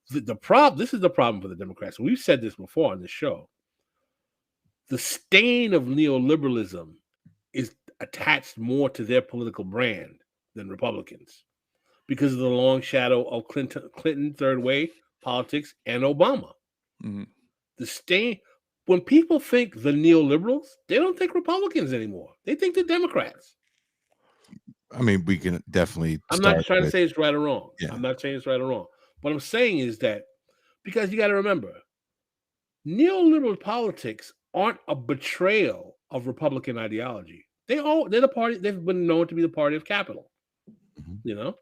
The problem. This is the problem for the Democrats. We've said this before on this show. The stain of neoliberalism is attached more to their political brand than Republicans because of the long shadow of Clinton third way politics and Obama. Mhm. The stain. When people think the neoliberals, they don't think Republicans anymore. They think the Democrats. I mean, we can definitely. I'm not trying to say it's right or wrong. Yeah. I'm not saying it's right or wrong. What I'm saying is that because you got to remember, neoliberal politics aren't a betrayal of Republican ideology. They're the party. They've been known to be the party of capital. Mhm. You know,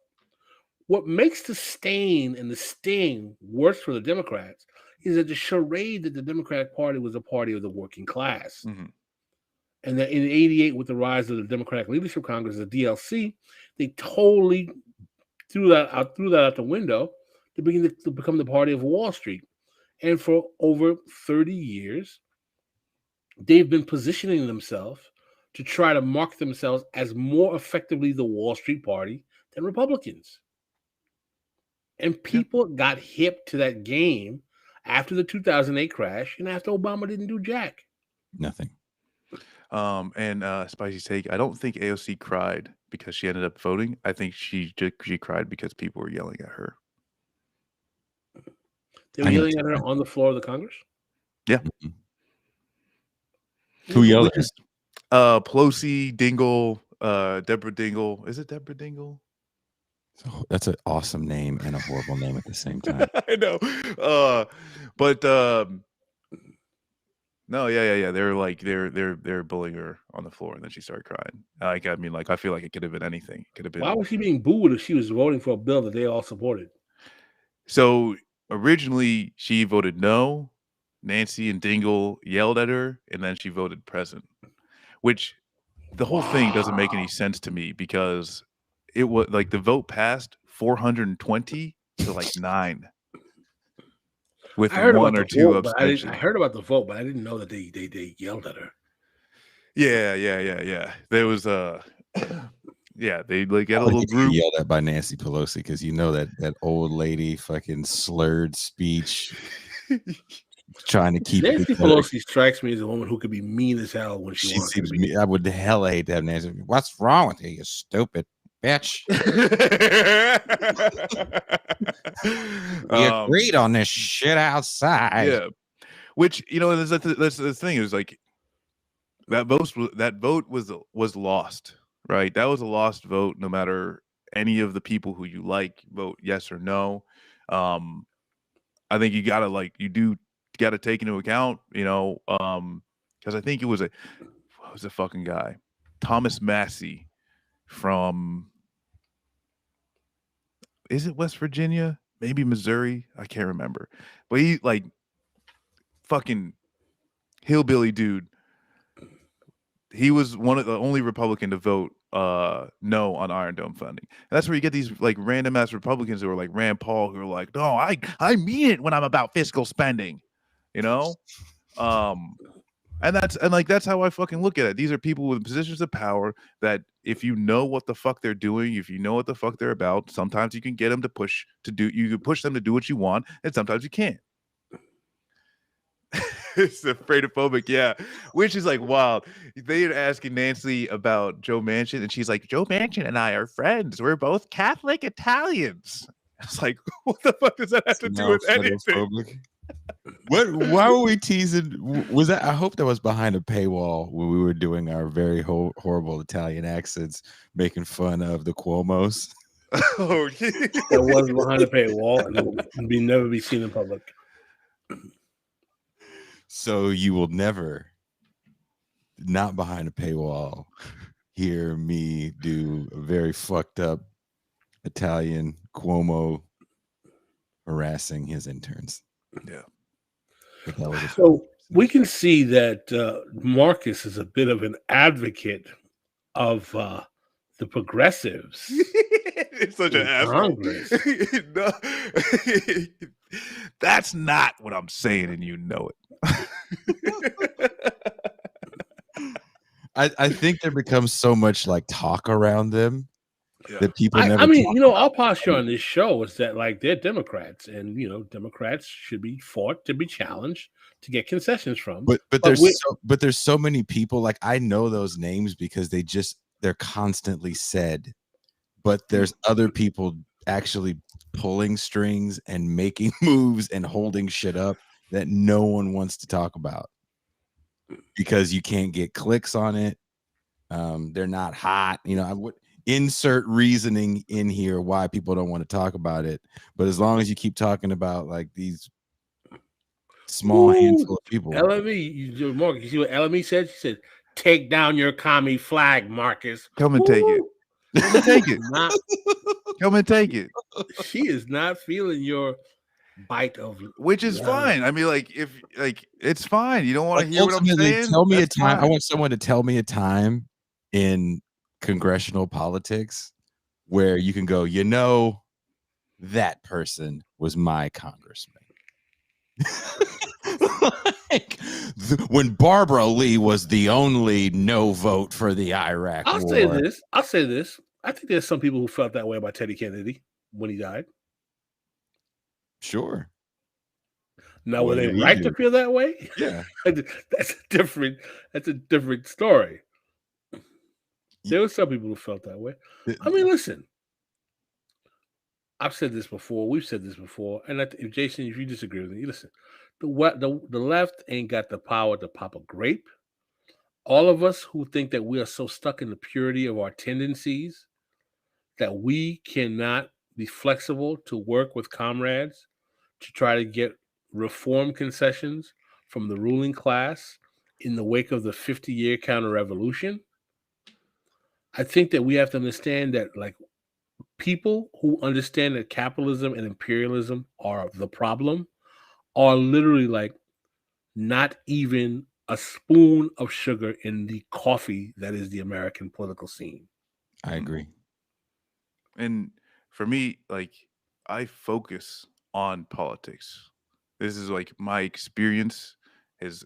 what makes the stain and the sting worse for the Democrats is that the charade that the Democratic Party was a party of the working class. Mhm. And that in '88, with the rise of the Democratic Leadership Congress, the DLC, they totally threw that out the window to become the party of Wall Street. And for over 30 years, they've been positioning themselves to try to mark themselves as more effectively the Wall Street Party than Republicans. And people got hip to that game after the 2008 crash and after Obama didn't do jack. Nothing. And Spicy Take, I don't think AOC cried because she ended up voting. I think she cried because people were yelling at her. They were yelling at her on the floor of the Congress? Yeah. Mm-hmm. Who yelled at her? Pelosi, Dingle, Deborah Dingle. Is it Deborah Dingle? That's an awesome name and a horrible name at the same time. I know. But no, yeah. They're like they're bullying her on the floor, and then she started crying. I feel like it could have been anything. It could have been. Why was she being booed if she was voting for a bill that they all supported? So originally she voted no. Nancy and Dingle yelled at her, and then she voted present. Which the whole thing doesn't make any sense to me because it was like the vote passed 420 to like 9. With one or two abstentions. I heard about the vote, but I didn't know that they yelled at her. Yeah. There was yeah, they like had a little group yelled at by Nancy Pelosi because you know that old lady fucking slurred speech, trying to keep Nancy Pelosi strikes me as a woman who could be mean as hell when she wants to be. I would hell hate to have Nancy. What's wrong with you, you stupid bitch? We agreed on this shit outside. Yeah, which that's the thing is like that vote was lost, right? That was a lost vote. No matter any of the people who you like vote yes or no. I think you gotta take into account, because I think it was what was the fucking guy, Thomas Massey from. Is it West Virginia? Maybe Missouri? I can't remember. But he like fucking hillbilly dude. He was one of the only Republican to vote no on Iron Dome funding. And that's where you get these like random ass Republicans who are like Rand Paul who are like, no, I mean it when I'm about fiscal spending, And that's how I fucking look at it. These are people with positions of power that if you know what the fuck they're doing, if you know what the fuck they're about, sometimes you can get them you can push them to do what you want, and sometimes you can't. It's afraidophobic, yeah. Which is like wild. They are asking Nancy about Joe Manchin, and she's like, Joe Manchin and I are friends. We're both Catholic Italians. It's like, what the fuck does that have to do with anything? Why were we teasing? Was that? I hope that was behind a paywall when we were doing our very horrible Italian accents, making fun of the Cuomos. Oh, yeah. That was behind a paywall and will never be seen in public. So you will never, not behind a paywall, hear me do a very fucked up Italian Cuomo harassing his interns. Yeah. So we can see that Marcus is a bit of an advocate of the progressives. It's such an asshole. No, that's not what I'm saying, and you know it. I think there becomes so much like talk around them that people never. I mean, talk you know, about. our posture on this show is that like they're Democrats, and you know, Democrats should be fought to be challenged to get concessions from. But we- there's so many people, like I know those names because they're constantly said, but there's other people actually pulling strings and making moves and holding shit up that no one wants to talk about because you can't get clicks on it. They're not hot, you know. I would insert reasoning in here why people don't want to talk about it, but as long as you keep talking about like these small handful of people. LME, Marcus, you see what LME said? She said, "Take down your commie flag, Marcus. Come and take it. Come and take it. Come and take it. She is not feeling your bite of, which is fine. I mean, like if like it's fine. You don't want to hear what I'm Ultimately, saying. tell me That's a time. fine. I want someone to tell me a time in congressional politics where you can go, you know, that person was my congressman. Like, when Barbara Lee was the only no vote for the Iraq I'll war. say this. I think there's some people who felt that way about Teddy Kennedy when he died. Sure. Now, What were they did he right do? to feel that way? Yeah. That's a different story. There were some people who felt that way. I mean, listen. I've said this before. We've said this before. And if Jason, if you disagree with me, listen. The left ain't got the power to pop a grape. All of us who think that we are so stuck in the purity of our tendencies that we cannot be flexible to work with comrades to try to get reform concessions from the ruling class in the wake of the 50-year counter-revolution. I think that we have to understand that, like, people who understand that capitalism and imperialism are the problem are literally like not even a spoon of sugar in the coffee that is the American political scene. I agree. And for me, like I focus on politics. This is like my experience has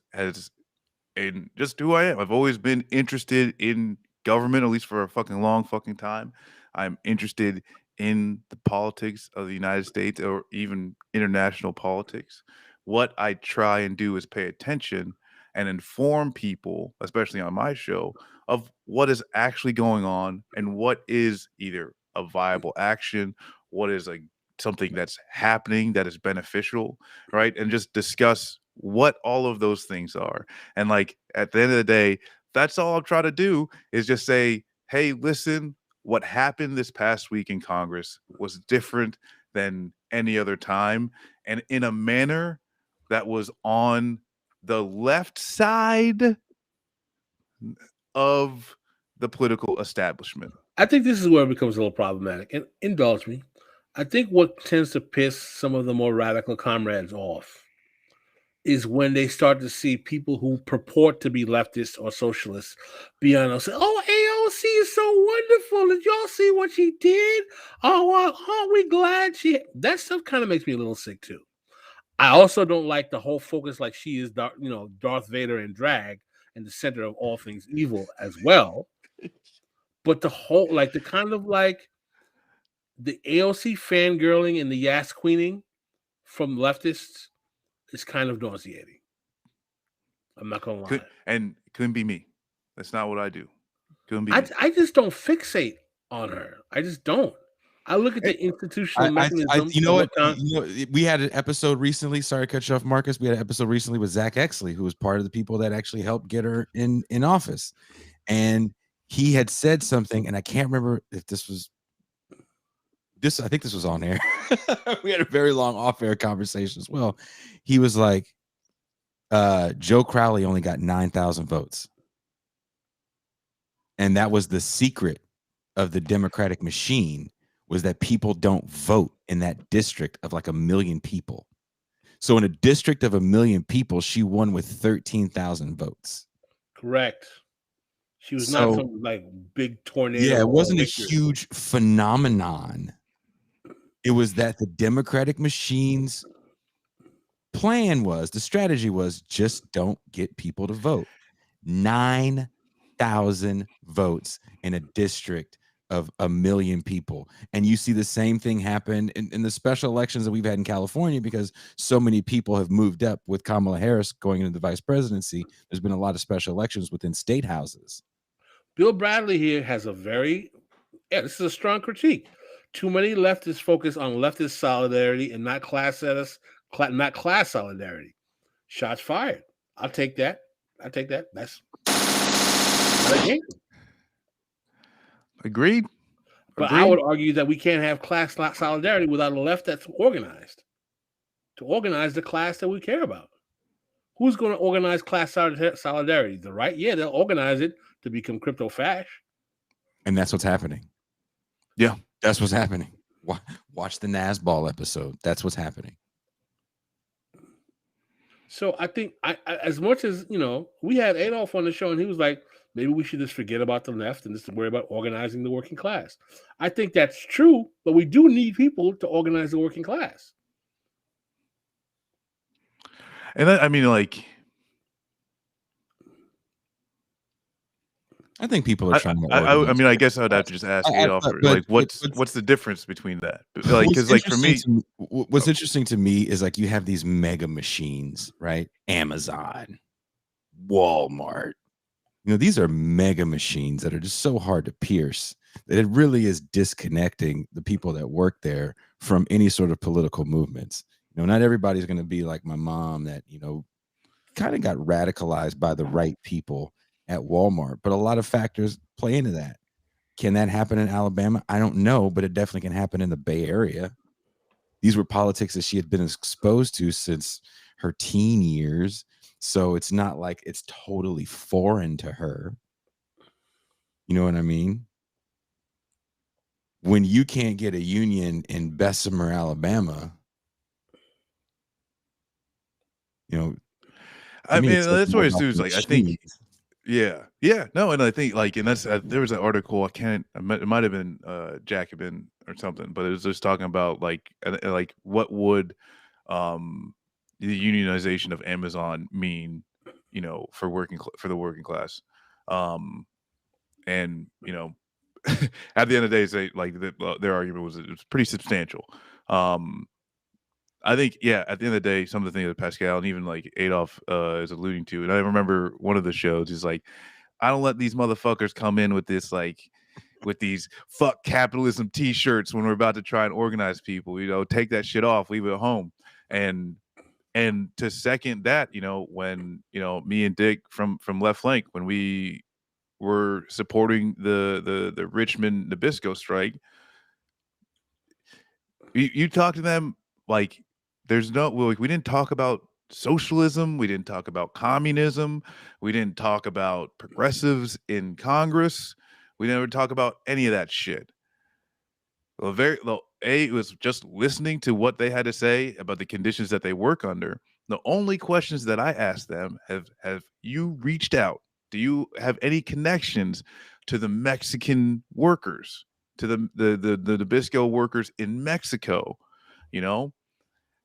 and just who I am. I've always been interested in government, at least for a fucking long fucking time. I'm interested in the politics of the United States or even international politics. What I try and do is pay attention and inform people, especially on my show, of what is actually going on and what is either a viable action, what is like something that's happening that is beneficial, right? And just discuss what all of those things are. And like at the end of the day, that's all I'm trying to do is just say, hey, listen, what happened this past week in Congress was different than any other time and in a manner that was on the left side of the political establishment. I think this is where it becomes a little problematic. And indulge me. I think what tends to piss some of the more radical comrades off is when they start to see people who purport to be leftists or socialists be on us. Oh, AOC is so wonderful. Did y'all see what she did? Oh, aren't we glad she... That stuff kind of makes me a little sick too. I also don't like the whole focus like she is, Darth Vader in drag and the center of all things evil as well. But the whole, like, the kind of like the AOC fangirling and the Yas Queening from leftists is kind of nauseating. I'm not gonna lie. Couldn't be me. That's not what I do. Couldn't be I, me. I just don't fixate on her. I just don't. I look at the institutional mechanism. You know what? We had an episode recently. Sorry to cut you off, Marcus. We had an episode recently with Zach Exley, who was part of the people that actually helped get her in office. And he had said something, and I can't remember if this was this. I think this was on air. We had a very long off-air conversation as well. He was like, Joe Crowley only got 9,000 votes. And that was the secret of the Democratic machine, was that people don't vote in that district of like 1 million people. So in a district of 1 million people, she won with 13,000 votes. Correct. She was not some like big tornado. Yeah, it wasn't a huge phenomenon. It was that the Democratic machine's plan was, the strategy was, just don't get people to vote. 9,000 1,000 votes in a district of 1 million people. And you see the same thing happen in the special elections that we've had in California, because so many people have moved up with Kamala Harris going into the vice presidency. There's been a lot of special elections within state houses. Bill Bradley here has a very, this is a strong critique. Too many leftists focus on leftist solidarity and not class solidarity. Shots fired. I'll take that. That's Agreed. But I would argue that we can't have class solidarity without a left that's organized to organize the class that we care about. Who's going to organize class solidarity? The right? Yeah, they'll organize it to become crypto fash. And that's what's happening. Yeah, that's what's happening. Watch the Nasball episode. That's what's happening. So I think as much as, we had Adolf on the show and he was like, maybe we should just forget about the left and just worry about organizing the working class. I think that's true, but we do need people to organize the working class. And I mean, like, I think people are trying to. I mean, I guess I'd have to just ask Adolf, like, what's the difference between that? Like, because, like, for me, what's interesting to me is, like, you have these mega machines, right? Amazon, Walmart. These are mega machines that are just so hard to pierce that it really is disconnecting the people that work there from any sort of political movements. Not everybody's going to be like my mom that, kind of got radicalized by the right people at Walmart, but a lot of factors play into that. Can that happen in Alabama? I don't know, but it definitely can happen in the Bay Area. These were politics that she had been exposed to since her teen years. So it's not like it's totally foreign to her. You know what I mean? When you can't get a union in Bessemer, Alabama, I mean, that's where it's like, I think, no, and I think, like, and that's there was an article, it might have been Jacobin or something, but it was just talking about like what would the unionization of Amazon mean, for the working class, and at the end of the day, say, like, their argument was pretty substantial. I think, at the end of the day, some of the things that Pascal and even like Adolf is alluding to, and I remember one of the shows is like, I don't let these motherfuckers come in with this, like, with these fuck capitalism t-shirts when we're about to try and organize people. Take that shit off, leave it at home. And to second that, when me and Dick from Left Flank, when we were supporting the Richmond Nabisco strike, you talk to them like, we didn't talk about socialism, we didn't talk about communism, we didn't talk about progressives in Congress, we never talk about any of that shit. It was just listening to what they had to say about the conditions that they work under. The only questions that I asked them, have you reached out? Do you have any connections to the Mexican workers, to the Nabisco workers in Mexico?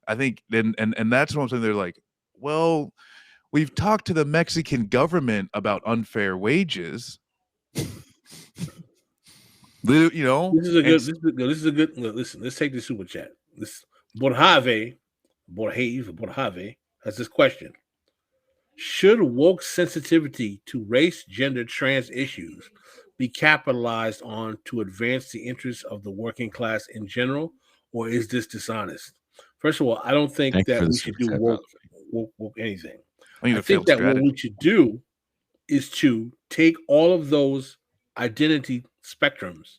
I think then, and that's what I'm saying. They're like, well, we've talked to the Mexican government about unfair wages. This is a good. Listen, let's take the super chat. This Borjave has this question: should woke sensitivity to race, gender, trans issues be capitalized on to advance the interests of the working class in general, or is this dishonest? First of all, I don't think that we should do woke anything. I think that what we should do is to take all of those identity spectrums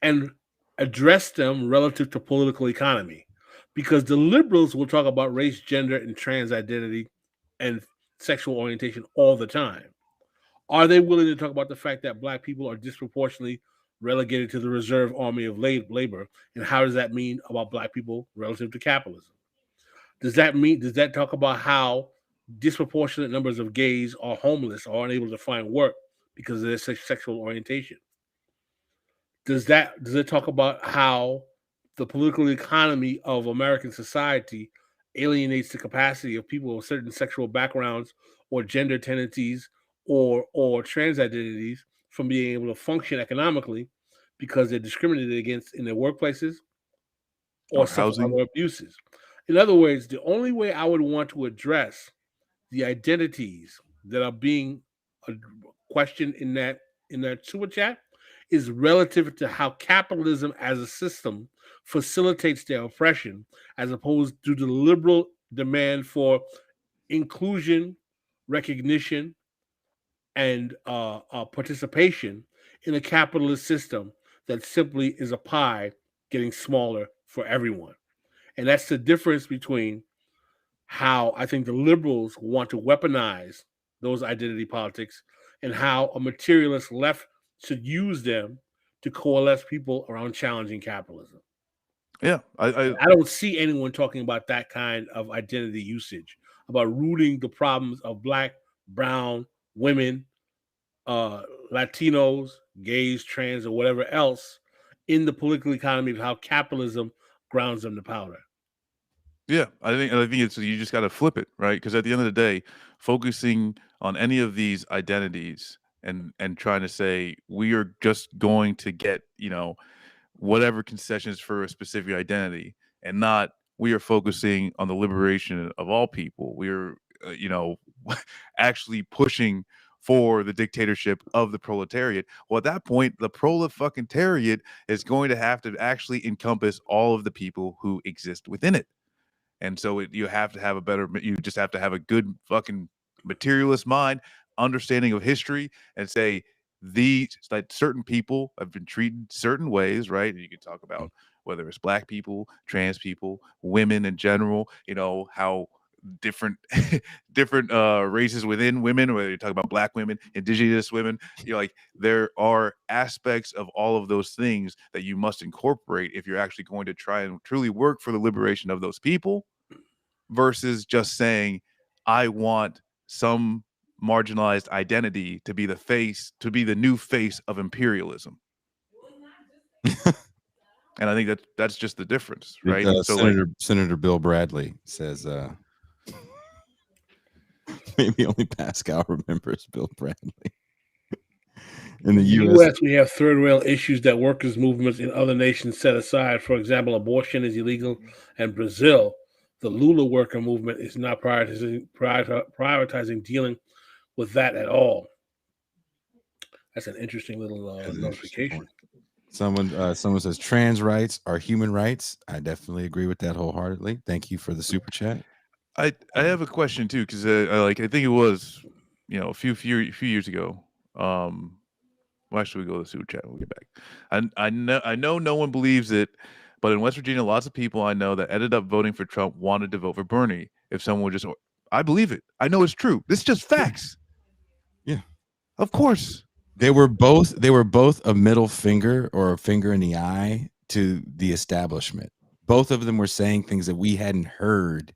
and address them relative to political economy, because the liberals will talk about race, gender, and trans identity and sexual orientation all the time. Are they willing to talk about the fact that Black people are disproportionately relegated to the reserve army of labor, and how does that mean about Black people relative to capitalism? Does that talk about how disproportionate numbers of gays are homeless or unable to find work because of their sexual orientation? Does it talk about how the political economy of American society alienates the capacity of people with certain sexual backgrounds or gender tendencies or trans identities from being able to function economically because they're discriminated against in their workplaces or suffer housing. other abuses. In other words, the only way I would want to address the identities that are being questioned in that super chat is relative to how capitalism as a system facilitates their oppression, as opposed to the liberal demand for inclusion, recognition, and participation in a capitalist system that simply is a pie getting smaller for everyone. And that's the difference between how I think the liberals want to weaponize those identity politics and how a materialist left should use them to coalesce people around challenging capitalism. Yeah, I don't see anyone talking about that kind of identity usage, about rooting the problems of Black, brown, women, Latinos, gays, trans, or whatever else in the political economy of how capitalism grounds them to powder. Yeah, I think it's you just got to flip it, right? Because at the end of the day, focusing on any of these identities and trying to say we are just going to get whatever concessions for a specific identity, and not we are focusing on the liberation of all people. We're actually pushing for the dictatorship of the proletariat. Well, at that point, the proletariat is going to have to actually encompass all of the people who exist within it. And so you have to have you just have to have a good fucking materialist mind, understanding of history, and say like certain people have been treated certain ways, right? And you can talk about whether it's Black people, trans people, women in general, how different races within women, whether you talk about Black women, indigenous women, like there are aspects of all of those things that you must incorporate if you're actually going to try and truly work for the liberation of those people, versus just saying I want some marginalized identity to be the new face of imperialism. And I think that's just the difference, right? Senator Bill Bradley says maybe only Pascal remembers Bill Bradley. In the U.S., we have third rail issues that workers' movements in other nations set aside. For example, abortion is illegal in Brazil. The Lula worker movement is not prioritizing dealing with that at all. That's an interesting little notification. Someone says trans rights are human rights. I definitely agree with that wholeheartedly. Thank you for the super chat. I have a question too, because I think it was a few years ago. Why should we go to the super chat when we get back? I know no one believes it, but in West Virginia, lots of people I know that ended up voting for Trump wanted to vote for Bernie. If someone would just, I believe it. I know it's true. This is just facts. Yeah, of course. They were both a middle finger or a finger in the eye to the establishment. Both of them were saying things that we hadn't heard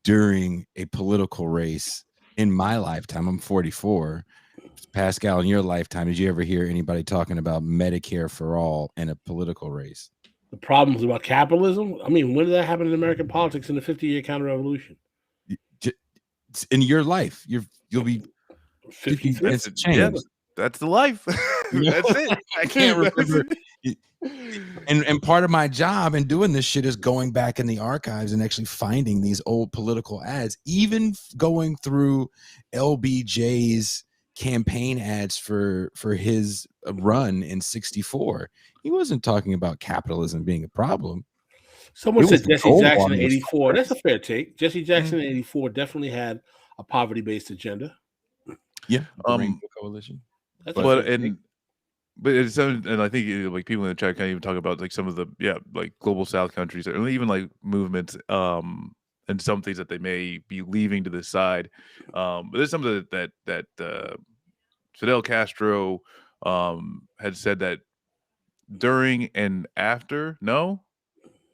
during a political race in my lifetime. I'm 44. Pascal, in your lifetime, did you ever hear anybody talking about Medicare for all in a political race? The problems about capitalism? I mean, when did that happen in American politics in the 50-year counter-revolution? In your life, you'll be 53. That's the life. That's it. I can't remember. And part of my job in doing this shit is going back in the archives and actually finding these old political ads, even going through LBJ's campaign ads for his run in 64. He wasn't talking about capitalism being a problem. Someone said Jesse Jackson in 84. That's a fair take. Jesse Jackson in 84 definitely had a poverty-based agenda. Yeah, the Rainbow Coalition. But it's, and I think like people in the chat can't even talk about like some of the like global South countries, or even like movements and some things that they may be leaving to the side. But there's something that Fidel Castro had said that during and after. No,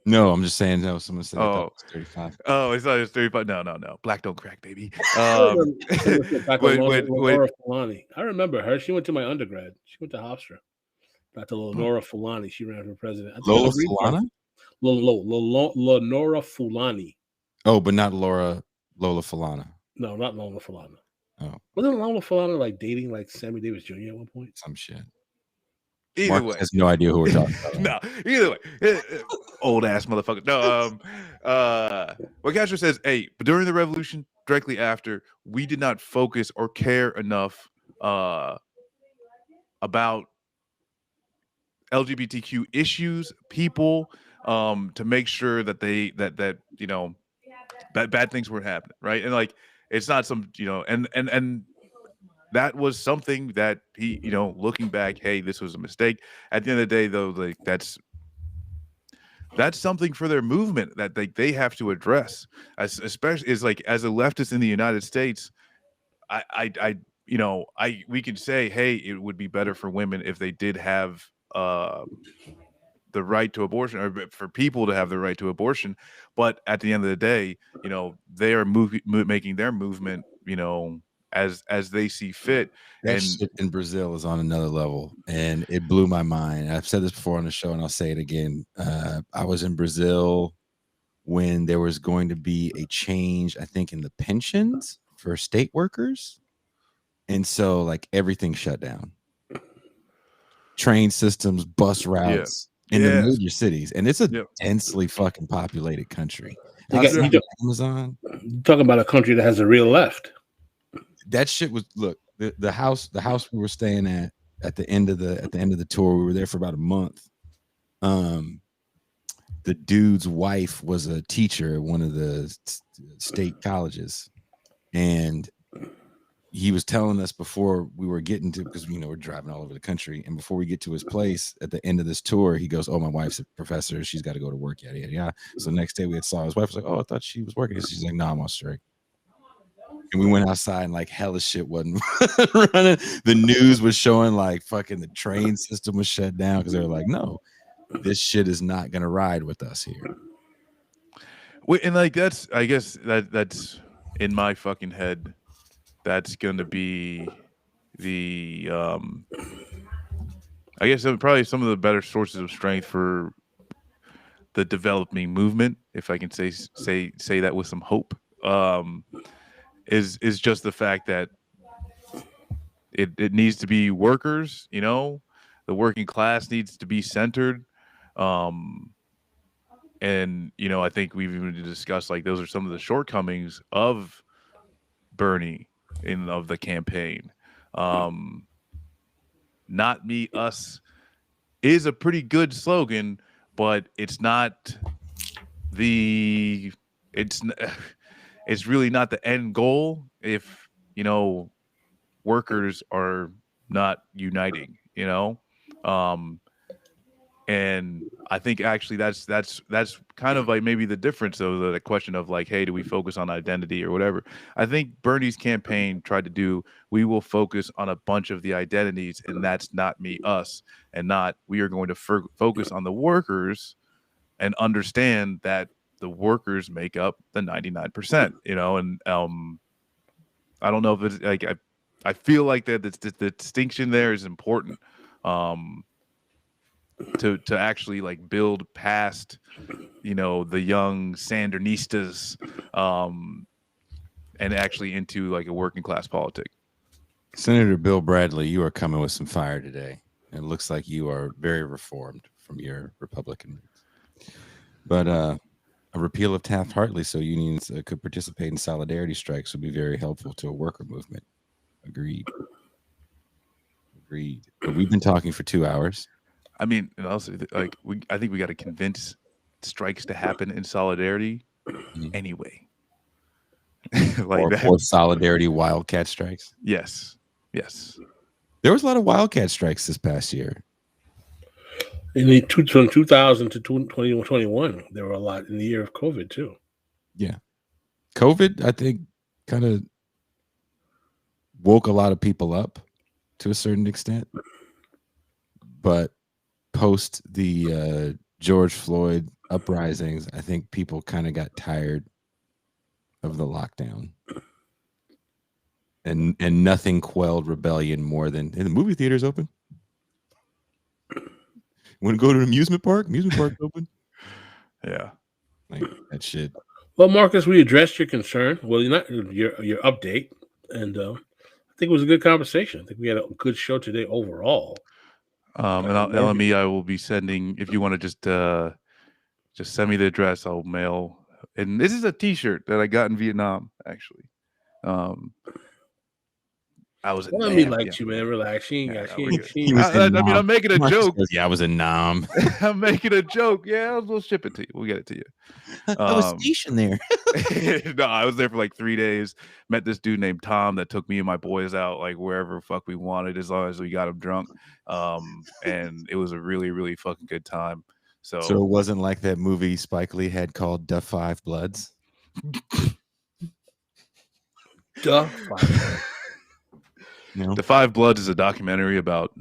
I'm just saying. No, someone said it was 35. Oh, I thought it was 35. No. Black don't crack, baby. Lenora Fulani. I remember her. She went to my undergrad. She went to Hofstra. Dr. Lenora Fulani. She ran for president. Lola Fulani? Lenora Fulani. Oh, but not Lola Fulana. No, not Lola Fulana. Oh, Wasn't Lalo Falana like dating like Sammy Davis Jr. at one point? some shit. Either Marcus way, has no idea who we're talking about. no. Either way, old ass motherfucker. No. What Castro says, hey, but during the revolution, directly after, we did not focus or care enough about LGBTQ issues, people, to make sure that they that you know bad things were happening, right? And like it's not some and that was something that he looking back, hey, this was a mistake. At the end of the day, though, like that's something for their movement that they have to address, especially is like as a leftist in the United States. We can say, hey, it would be better for women if they did have the right to abortion, or for people to have the right to abortion. But at the end of the day, they are making their movement, as they see fit. That And shit in Brazil is on another level, and it blew my mind. I've said this before on the show, and I'll say it again. I was in Brazil when there was going to be a change, I think, in the pensions for state workers, and so like everything shut down. Train systems, bus routes in the major cities, and it's a densely fucking populated country. Amazon. You're talking about a country that has a real left. That shit was the house we were staying at the end of the tour. We were there for about a month. The dude's wife was a teacher at one of the state colleges, and he was telling us before we were getting to, because we're driving all over the country, and before we get to his place at the end of this tour, he goes, "Oh, my wife's a professor. She's got to go to work. Yada yada yada." So the next day we saw his wife, was like, "Oh, I thought she was working." She's like, "No, I'm on strike." And we went outside and like hella shit wasn't running. The news was showing like fucking the train system was shut down because they were like, no, this shit is not gonna ride with us here. And like I guess that's in my fucking head. That's gonna be the I guess probably some of the better sources of strength for the developing movement, if I can say that with some hope. Is just the fact that it needs to be workers, the working class needs to be centered. And I think we've even discussed like those are some of the shortcomings of Bernie of the campaign. Not me, us is a pretty good slogan, but it's not it's really not the end goal if workers are not uniting, and I think actually that's kind of like maybe the difference of the question of like, hey, do we focus on identity or whatever? I think Bernie's campaign tried to do, we will focus on a bunch of the identities, and that's not me, us, and not we are going to focus on the workers and understand that the workers make up the 99%, and I don't know if it's like I feel like that the distinction there is important to actually like build past the young Sandinistas and actually into like a working class politic. Senator Bill Bradley, you are coming with some fire today. It looks like you are very reformed from your Republican roots. But a repeal of Taft-Hartley so unions could participate in solidarity strikes would be very helpful to a worker movement. Agreed. But we've been talking for 2 hours. I mean, and also like I think we got to convince strikes to happen in solidarity anyway. or solidarity wildcat strikes. Yes. There was a lot of wildcat strikes this past year. From 2000 to 2021, there were a lot in the year of COVID too. Yeah. COVID, I think, kind of woke a lot of people up to a certain extent. But post the George Floyd uprisings, I think people kind of got tired of the lockdown. And nothing quelled rebellion more than, the movie theater's open. Want to go to an amusement park? Amusement park's open. Yeah. Like that shit. Well, Marcus, we addressed your concern. Well, you're not your update. And I think it was a good conversation. I think we had a good show today overall. And LME, I will be sending, if you want to just send me the address, I'll mail. And this is a T-shirt that I got in Vietnam, actually. I was. Well, I mean, like you, man. Relax. She ain't got. She ain't. I mean, I'm making a joke. Yeah, I was in Nam. I'm making a joke. Yeah, we'll ship it to you. We'll get it to you. I was stationed there. No, I was there for like 3 days. Met this dude named Tom that took me and my boys out like wherever fuck we wanted, as long as we got him drunk. And it was a really, really fucking good time. So it wasn't like that movie Spike Lee had called The Five Bloods. The Five. No. The Five Bloods is a documentary about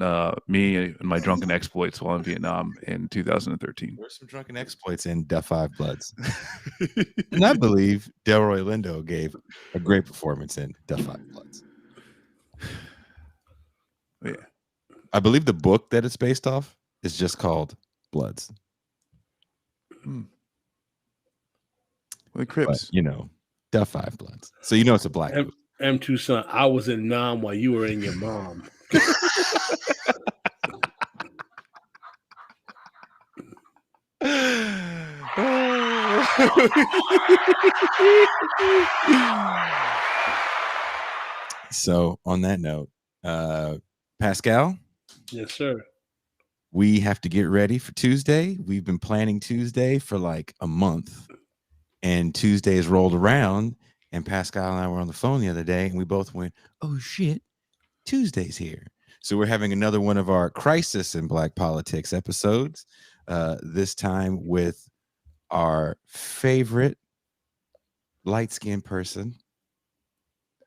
me and my drunken exploits while in Vietnam in 2013. There's some drunken exploits in The Five Bloods. And I believe Delroy Lindo gave a great performance in The Five Bloods. Yeah. I believe the book that it's based off is just called Bloods. The Crips. But, The Five Bloods. So it's a black movie. M2 son, I was in Nam while you were in your mom. So on that note, Pascal? Yes, sir. We have to get ready for Tuesday. We've been planning Tuesday for like a month, and Tuesdays rolled around, and Pascal and I were on the phone the other day, and we both went, oh shit, Tuesday's here. So we're having another one of our Crisis in Black Politics episodes, this time with our favorite light-skinned person,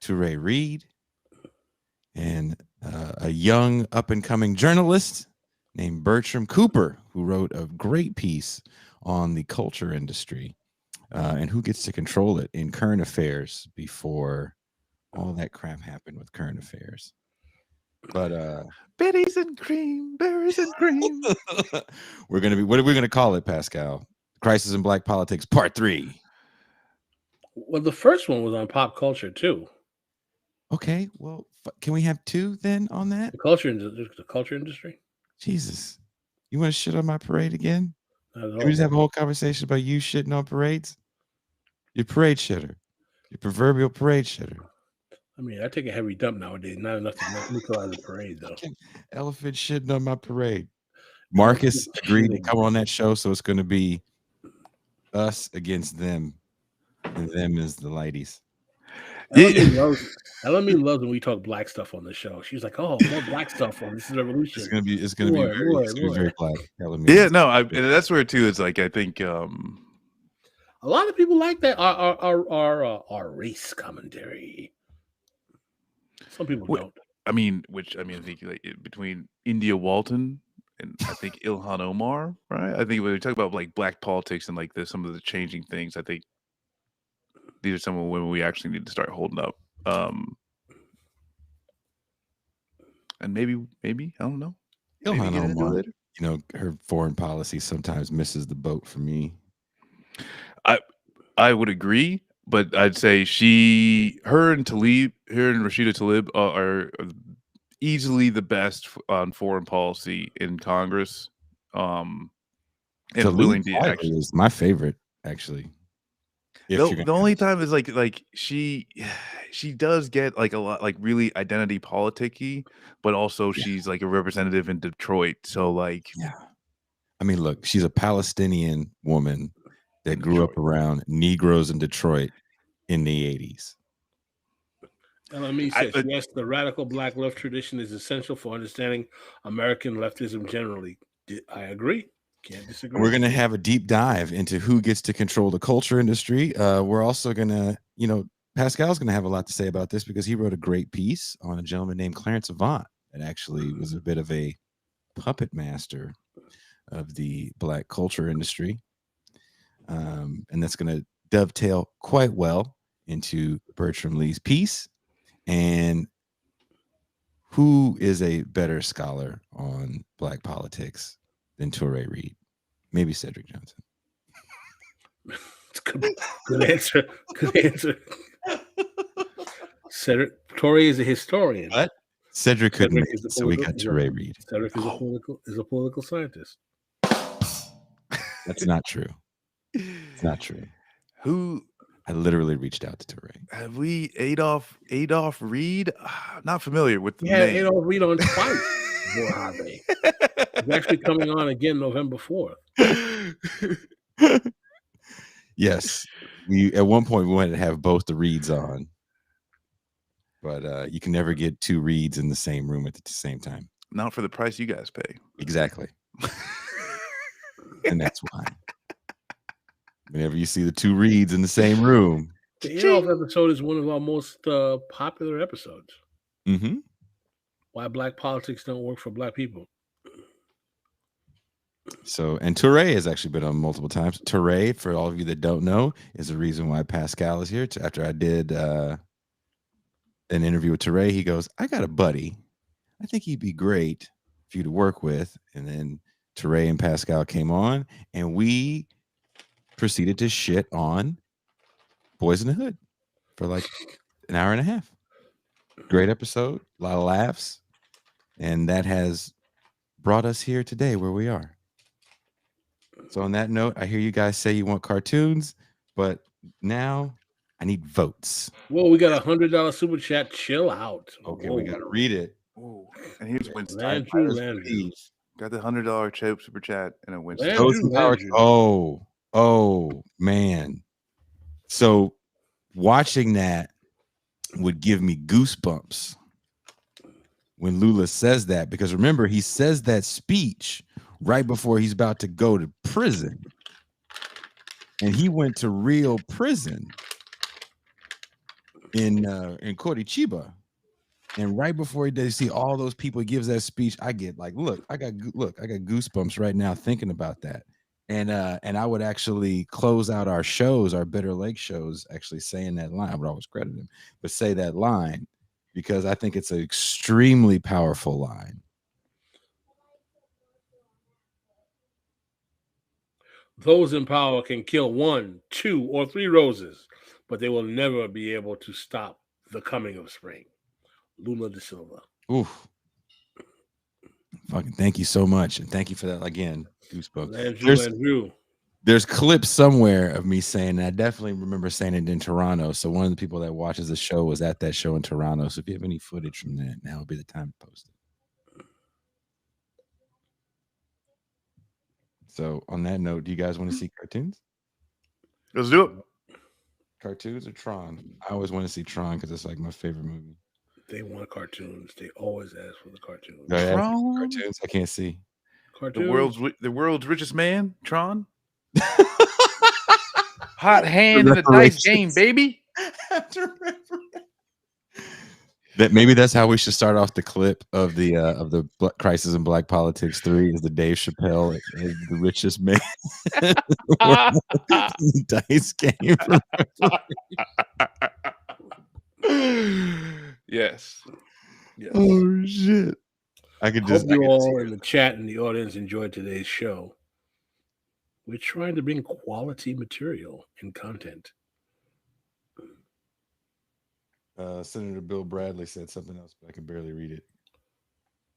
Touré Reed, and a young up-and-coming journalist named Bertram Cooper, who wrote a great piece on the culture industry and who gets to control it in current affairs before all that crap happened with current affairs. But berries and cream, berries and cream. We're gonna be, what are we gonna call it, Pascal? Crisis in Black Politics Part 3. Well, the first one was on pop culture too. Okay, well, can we have 2 then on that? The culture industry. Jesus, you want to shit on my parade again? Can we just have a whole conversation about you shitting on parades? You're parade shitter. You're proverbial parade shitter. I mean, I take a heavy dump nowadays. Not enough to neutralize a parade, though. Elephant shitting on my parade. Marcus agreed to come on that show, so it's going to be us against them, and them is the ladies. LME loves when we talk black stuff on the show. She's like, "Oh, more black stuff on This is Revolution." It's gonna be very black. LME. Yeah, no, and that's where too. It's like I think a lot of people like that our race commentary. Some people don't. I mean, I think like between India Walton and I think Ilhan Omar, right? I think when we talk about like black politics and like some of the changing things, I think these are some of the women we actually need to start holding up. And maybe I don't know. Ilhan Omar, her foreign policy sometimes misses the boat for me. I would agree, but I'd say her and Rashida Tlaib are easily the best on foreign policy in Congress. And willing to actually is my favorite, actually. The only time is like she does get like a lot like really identity politicky, but also she's like a representative in Detroit. So like, yeah, I mean, look, she's a Palestinian woman that grew up around Negroes in Detroit in the 80s. LME says, yes, the radical black left tradition is essential for understanding American leftism generally. I agree. Can't disagree. We're going to have a deep dive into who gets to control the culture industry. We're also going to, Pascal's going to have a lot to say about this because he wrote a great piece on a gentleman named Clarence Avant that actually was a bit of a puppet master of the black culture industry. And that's going to dovetail quite well into Bertram Lee's piece. And who is a better scholar on black politics than Touré Reed? Maybe Cedric Johnson. Good answer. Good answer. Cedric, Torre is a historian. What? Cedric couldn't Cedric make is a it, so we got political- Teray read. Cedric is a political scientist. That's not true. It's not true. Who I literally reached out to Teray. have we? Adolf Reed? Not familiar with the We had name. Adolf Reed on twice. Mojave. He's actually coming on again November 4th. Yes, we at one point we wanted to have both the reads on, but you can never get two reads in the same room at the same time. Not for the price you guys pay. Exactly, and that's why. Whenever you see the two reads in the same room, The Adolf episode is one of our most popular episodes. mm-hmm. Why black politics don't work for black people. So, and Teray has actually been on multiple times. Teray, for all of you that don't know, is the reason why Pascal is here. After I did an interview with Teray, he goes, I got a buddy. I think he'd be great for you to work with. And then Teray and Pascal came on, and we proceeded to shit on Boys in the Hood for like an hour and a half. Great episode, a lot of laughs. And that has brought us here today where we are. So on that note, I hear you guys say you want cartoons, but now I need votes. Whoa, we got $100 super chat. Chill out. Okay, Whoa. we got to read it. Ooh. And here's Winston. Landrew. Got the $100 chip super chat and a Winston. Landrew. Those in power- Oh, man. So watching that would give me goosebumps when Lula says that, because remember, he says that speech right before he's about to go to prison. And he went to real prison in Curitiba. And right before he does, see all those people, he gives that speech. I get like, I got goosebumps right now thinking about that. And I would actually close out our shows, our Bitter Lake shows, actually saying that line. I would always credit him, but say that line because I think it's an extremely powerful line. Those in power can kill 1, 2, or 3 roses, but they will never be able to stop the coming of spring. Lula da Silva. Oof. Fucking thank you so much. And thank you for that again. Goosebumps. Landrew. There's clips somewhere of me saying that. I definitely remember saying it in Toronto. So one of the people that watches the show was at that show in Toronto. So if you have any footage from that, now would be the time to post it. So on that note, do you guys want to see cartoons? Let's do it. Cartoons or Tron? I always want to see Tron because it's like my favorite movie. They want cartoons. They always ask for the cartoons. Cartoons? I can't see. Cartoons. The world's richest man, Tron. Hot hand in the dice game, baby. That maybe that's how we should start off the clip of the Crisis in Black Politics 3 is the Dave Chappelle is the richest man in the dice game. Yes. Oh shit! I could just hope you all in the chat and the audience enjoyed today's show. We're trying to bring quality material and content. Senator Bill Bradley said something else, but I can barely read it.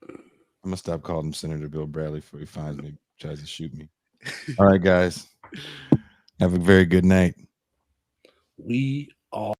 I'm gonna stop calling him Senator Bill Bradley before he finds me, tries to shoot me. All right, guys. Have a very good night. We all.